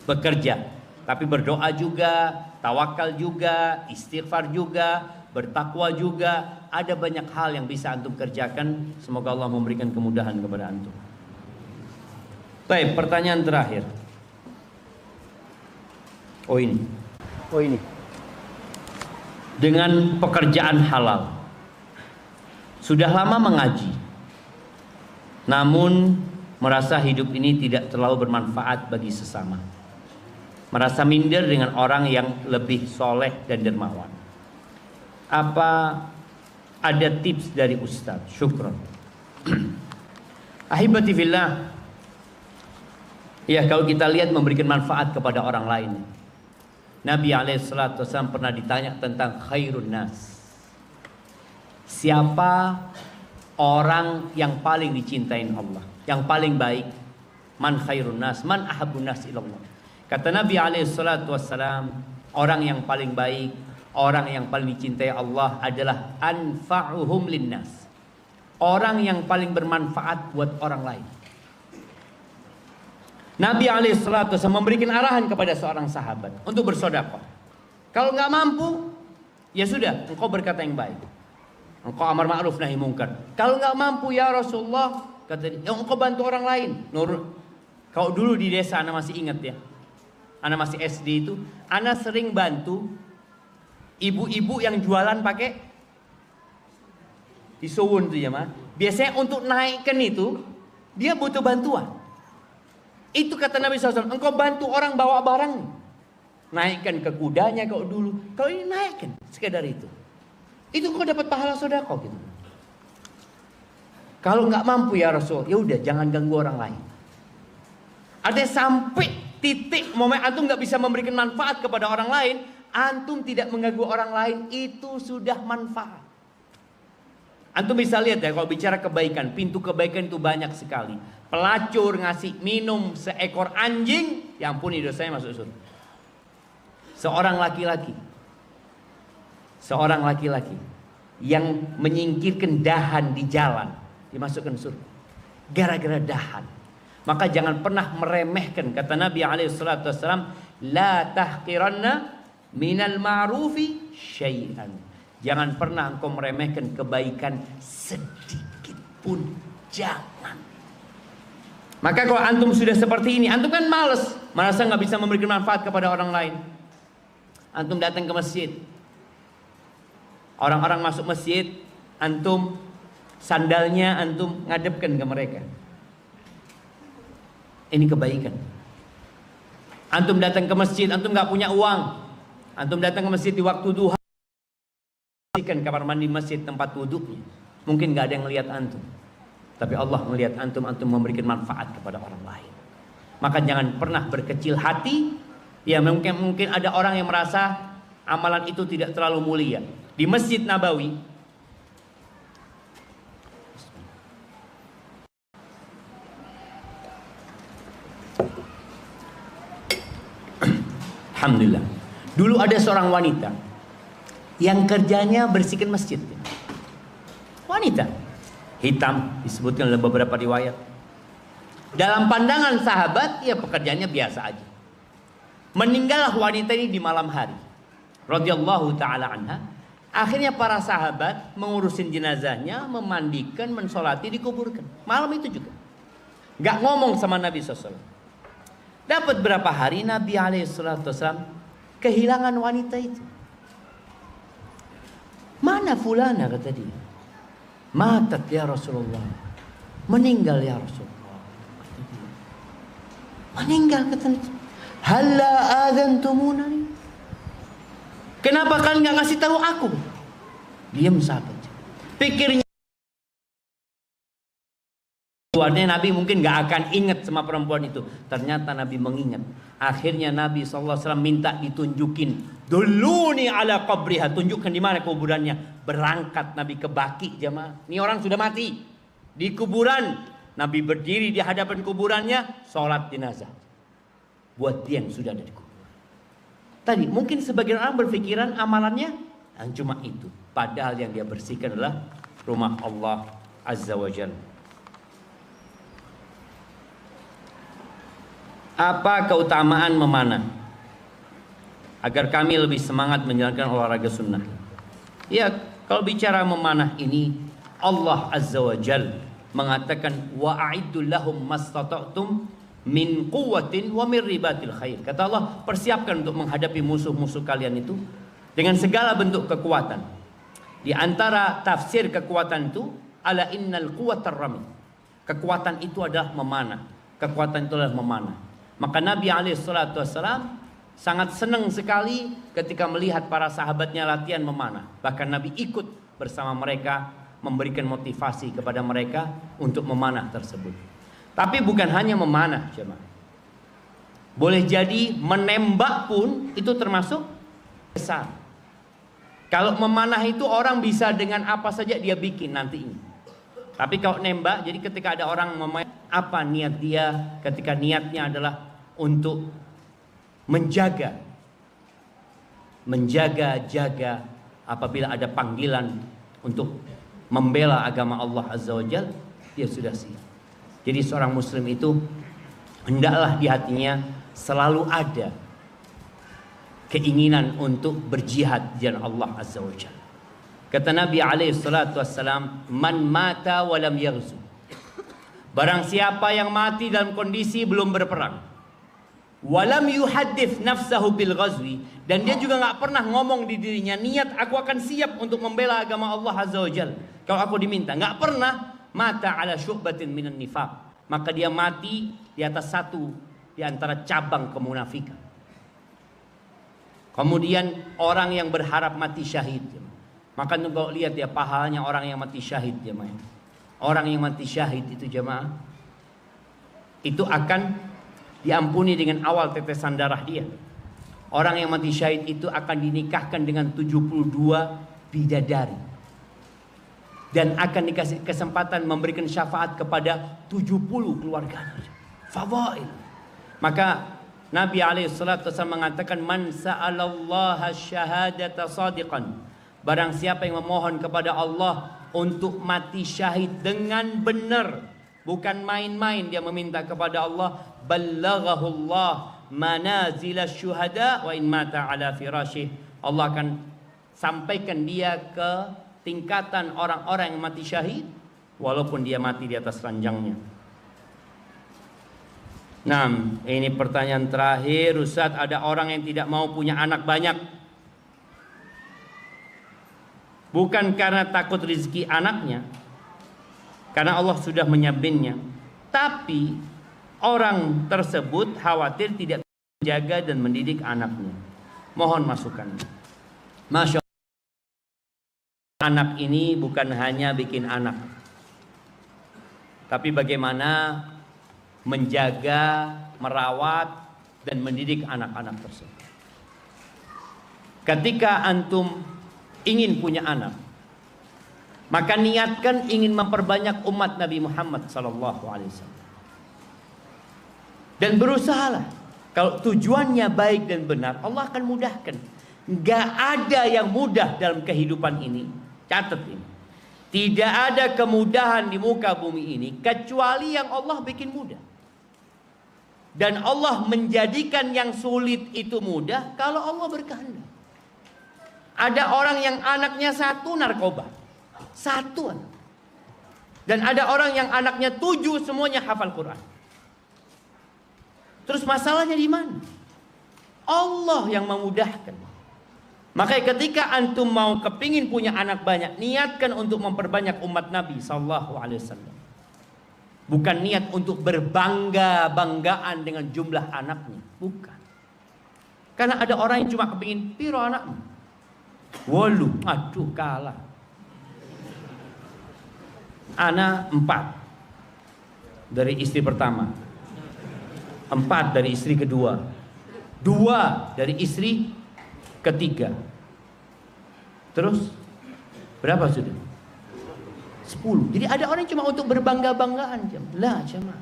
bekerja, tapi berdoa juga, tawakal juga, istighfar juga, bertakwa juga. Ada banyak hal yang bisa antum kerjakan. Semoga Allah memberikan kemudahan kepada antum. Baik, pertanyaan terakhir. Oh ini. Dengan pekerjaan halal, sudah lama mengaji, namun merasa hidup ini tidak terlalu bermanfaat bagi sesama. Merasa minder dengan orang yang lebih soleh dan dermawan. Apa ada tips dari Ustaz? Syukron. Ahibati fillah. Ya, kalau kita lihat memberikan manfaat kepada orang lain. Nabi SAW pernah ditanya tentang khairun nas. Siapa orang yang paling dicintain Allah, yang paling baik? Man khairun nas, man ahabun nas ilallah. Kata Nabi SAW, orang yang paling baik, orang yang paling dicintai Allah adalah anfa'uhum linnas, orang yang paling bermanfaat buat orang lain. Nabi SAW memberikan arahan kepada seorang sahabat untuk bersedekah. Kalau nggak mampu, ya sudah, engkau berkata yang baik, engkau amar ma'ruf nahi mungkar. Kalau nggak mampu ya Rasulullah, kata dia, ya engkau bantu orang lain. Kalau dulu di desa, ana masih ingat ya, ana masih SD itu, ana sering bantu ibu-ibu yang jualan pakai disuwun tuh ya mah. Biasanya untuk naikkan itu dia butuh bantuan. Itu kata Nabi SAW, engkau bantu orang bawa barang, naikkan ke kudanya kau dulu. Kalau ini naikkan sekedar itu engkau dapat pahala sedekah gitu. Kalau nggak mampu ya Rasul, ya udah jangan ganggu orang lain. Ada sampai titik momen antum nggak bisa memberikan manfaat kepada orang lain, antum tidak mengganggu orang lain, itu sudah manfaat. Antum bisa lihat ya, kalau bicara kebaikan, pintu kebaikan itu banyak sekali. Pelacur ngasih minum seekor anjing, ya ampun dosanya masuk surga. Seorang laki-laki yang menyingkirkan dahan di jalan, dimasukkan surga gara-gara dahan. Maka jangan pernah meremehkan, kata Nabi SAW, la tahqiranna minal ma'rufi syai'an. Jangan pernah engkau meremehkan kebaikan sedikit pun, jangan. Maka kalau antum sudah seperti ini, antum kan malas, merasa nggak bisa memberikan manfaat kepada orang lain. Antum datang ke masjid, orang-orang masuk masjid, antum sandalnya antum ngadepkan ke mereka. Ini kebaikan. Antum datang ke masjid, antum nggak punya uang, antum datang ke masjid di waktu duha, kan kamar mandi masjid tempat wuduknya, mungkin nggak ada yang melihat antum, tapi Allah melihat antum memberikan manfaat kepada orang lain. Maka jangan pernah berkecil hati. Ya mungkin ada orang yang merasa amalan itu tidak terlalu mulia. Di Masjid Nabawi, alhamdulillah, dulu ada seorang wanita yang kerjanya bersihkan masjid. Wanita hitam, disebutkan dalam beberapa riwayat. Dalam pandangan sahabat, ya pekerjaannya biasa aja. Meninggallah wanita ini di malam hari, radhiyallahu taala anha. Akhirnya para sahabat mengurusin jenazahnya, memandikan, mensolati, dikuburkan. Malam itu juga nggak ngomong sama Nabi SAW. Dapat berapa hari Nabi SAW kehilangan wanita itu. Mana fulana, kata dia. Matat ya Rasulullah, meninggal ya Rasulullah, kata dia. Meninggal, kata dia. Halla adzantumunani, kenapa kalian nggak ngasih tahu aku? Diam sahabat. Pikirnya Awalnya Nabi mungkin nggak akan ingat sama perempuan itu. Ternyata Nabi mengingat. Akhirnya Nabi SAW minta ditunjukin. Duluni ala qabriha. Tunjukkan di mana kuburannya. Berangkat Nabi ke Baqi, jemaah. Ini orang sudah mati. Di kuburan. Nabi berdiri di hadapan kuburannya. Sholat jenazah. Buat dia yang sudah ada di kuburan. Tadi mungkin sebagian orang berpikiran amalannya yang cuma itu. Padahal yang dia bersihkan adalah rumah Allah Azza wa Jalla. Apa keutamaan memanah? Agar kami lebih semangat menjalankan olahraga sunnah. Ya, kalau bicara memanah ini, Allah Azza wa Jal mengatakan wa a'iddu lahum mastata'tum min quwwatin wa min ribatil khair. Kata Allah, persiapkan untuk menghadapi musuh-musuh kalian itu dengan segala bentuk kekuatan. Di antara tafsir kekuatan itu, ala innal quwwatar rami. Kekuatan itu adalah memanah. Kekuatan itu adalah memanah. Maka Nabi SAW sangat senang sekali ketika melihat para sahabatnya latihan memanah. Bahkan Nabi ikut bersama mereka, memberikan motivasi kepada mereka untuk memanah tersebut. Tapi bukan hanya memanah, jemaah. Boleh jadi menembak pun itu termasuk besar. Kalau memanah itu orang bisa dengan apa saja dia bikin nantinya. Tapi kalau nembak, jadi ketika ada orang memain, apa niat dia? Ketika niatnya adalah untuk menjaga apabila ada panggilan untuk membela agama Allah Azza wa Jalla, dia sudah siap. Jadi seorang muslim itu hendaklah di hatinya selalu ada keinginan untuk berjihad di jalan Allah Azza wa Jalla. Kata Nabi SAW, man mata walam yaghzu. Barang siapa yang mati dalam kondisi belum berperang, walam yuhaddits nafsahu bil ghazwi, dan dia juga nggak pernah ngomong di dirinya niat aku akan siap untuk membela agama Allah Azza wa Jalla kalau aku diminta, nggak pernah, mata ala syu'batin minan nifaq, maka dia mati di atas satu di antara cabang kemunafikan. Kemudian orang yang berharap mati syahid, maka kalau lihat ya pahalanya orang yang mati syahid, jemaah. Orang yang mati syahid itu, jemaah, itu akan diampuni dengan awal tetesan darah dia. Orang yang mati syahid itu akan dinikahkan dengan 72 bidadari. Dan akan dikasih kesempatan memberikan syafaat kepada 70 keluarganya. Fadail. Maka Nabi SAW mengatakan, man sa'alallaha syahadata sadiqan. Barang siapa yang memohon kepada Allah untuk mati syahid dengan benar, bukan main-main dia meminta kepada Allah, ballaghahullah manazila syuhada wa in mata ala firasyih. Allah akan sampaikan dia ke tingkatan orang-orang yang mati syahid walaupun dia mati di atas ranjangnya. Nah, ini pertanyaan terakhir, Ustaz. Ada orang yang tidak mau punya anak banyak, bukan karena takut rezeki anaknya, karena Allah sudah menyabinnya, tapi orang tersebut khawatir tidak menjaga dan mendidik anaknya. Mohon masukan. Masya Allah, anak ini bukan hanya bikin anak, tapi bagaimana menjaga, merawat, dan mendidik anak-anak tersebut. Ketika antum ingin punya anak, maka niatkan ingin memperbanyak umat Nabi Muhammad SAW. Dan berusahalah. Kalau tujuannya baik dan benar, Allah akan mudahkan. Gak ada yang mudah dalam kehidupan ini. Catat ini. Tidak ada kemudahan di muka bumi ini kecuali yang Allah bikin mudah. Dan Allah menjadikan yang sulit itu mudah kalau Allah berkehendak. Ada orang yang anaknya satu narkoba, satu. Dan ada orang yang anaknya 7 semuanya hafal Quran. Terus masalahnya di mana? Allah yang memudahkan. Makanya ketika antum mau kepingin punya anak banyak, niatkan untuk memperbanyak umat Nabi SAW. Bukan niat untuk berbangga-banggaan dengan jumlah anaknya. Bukan. Karena ada orang yang cuma kepingin piro anakmu. Walu, aduh kalah. Anak 4. dari istri pertama, 4 dari istri kedua, 2 dari istri ketiga. Terus berapa sudah? 10. Jadi ada orang cuma untuk berbangga-banggaan. Lah, jemaah.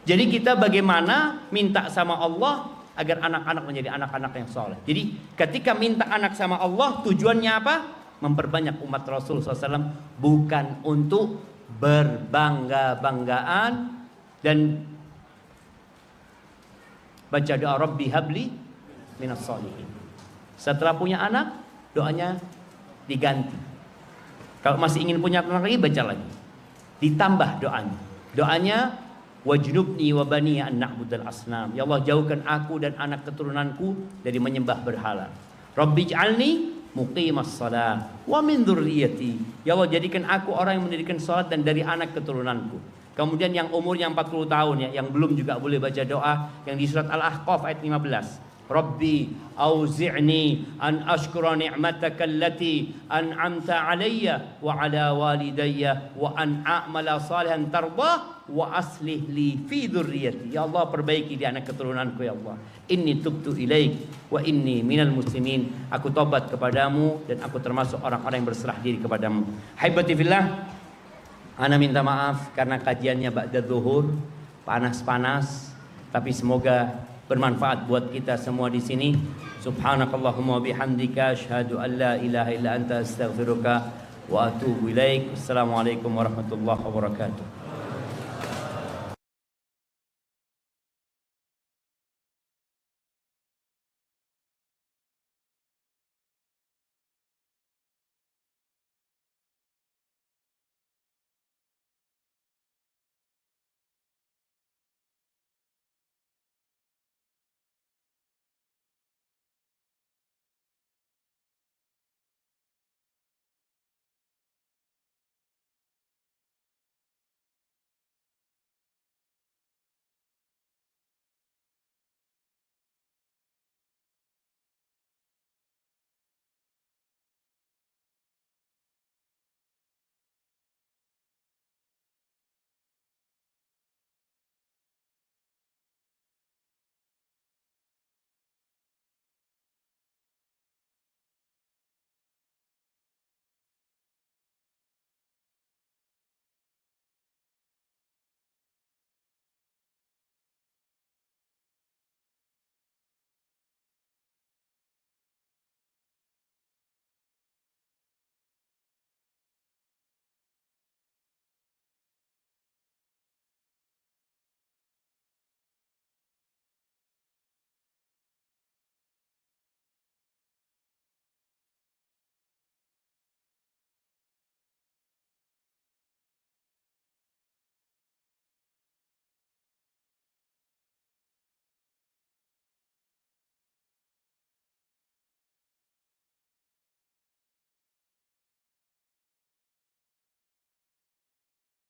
Jadi kita bagaimana minta sama Allah agar anak-anak menjadi anak-anak yang soleh. Jadi ketika minta anak sama Allah, tujuannya apa? Memperbanyak umat Rasul SAW, bukan untuk berbangga-banggaan dan baca doa Rabbi habli minas sholihin. Setelah punya anak, doanya diganti. Kalau masih ingin punya anak lagi, baca lagi. Ditambah doanya. Doanya wajnubni wa bani an na'budal asnam. Ya Allah, jauhkan aku dan anak keturunanku dari menyembah berhala. Rabbi ij'alni muqimas shalah wa min dzurriyyati. Ya Allah, jadikan aku orang yang mendirikan salat dan dari anak keturunanku. Kemudian yang umurnya 40 tahun ya, yang belum juga boleh baca doa yang di surat Al-Ahqaf ayat 15. Rabbi auzi'ni an ashkura ni'mataka allati an'amta alayya wa ala walidayya wa an a'mala salihan tardah wa aslih li fi dzurriyyati. Ya Allah, perbaiki di anak keturunanku ya Allah. Inni tubtu ilaik wa inni minal muslimin. Aku tobat kepadamu dan aku termasuk orang-orang yang berserah diri kepadamu. Haibati fillah, ana minta maaf karena kajiannya ba'da zuhur, panas-panas, tapi semoga bermanfaat buat kita semua di sini. Subhanakallahumma bihamdika asyhadu an la ilaha illa anta astaghfiruka wa atubu ilaik. Assalamualaikum warahmatullahi wabarakatuh.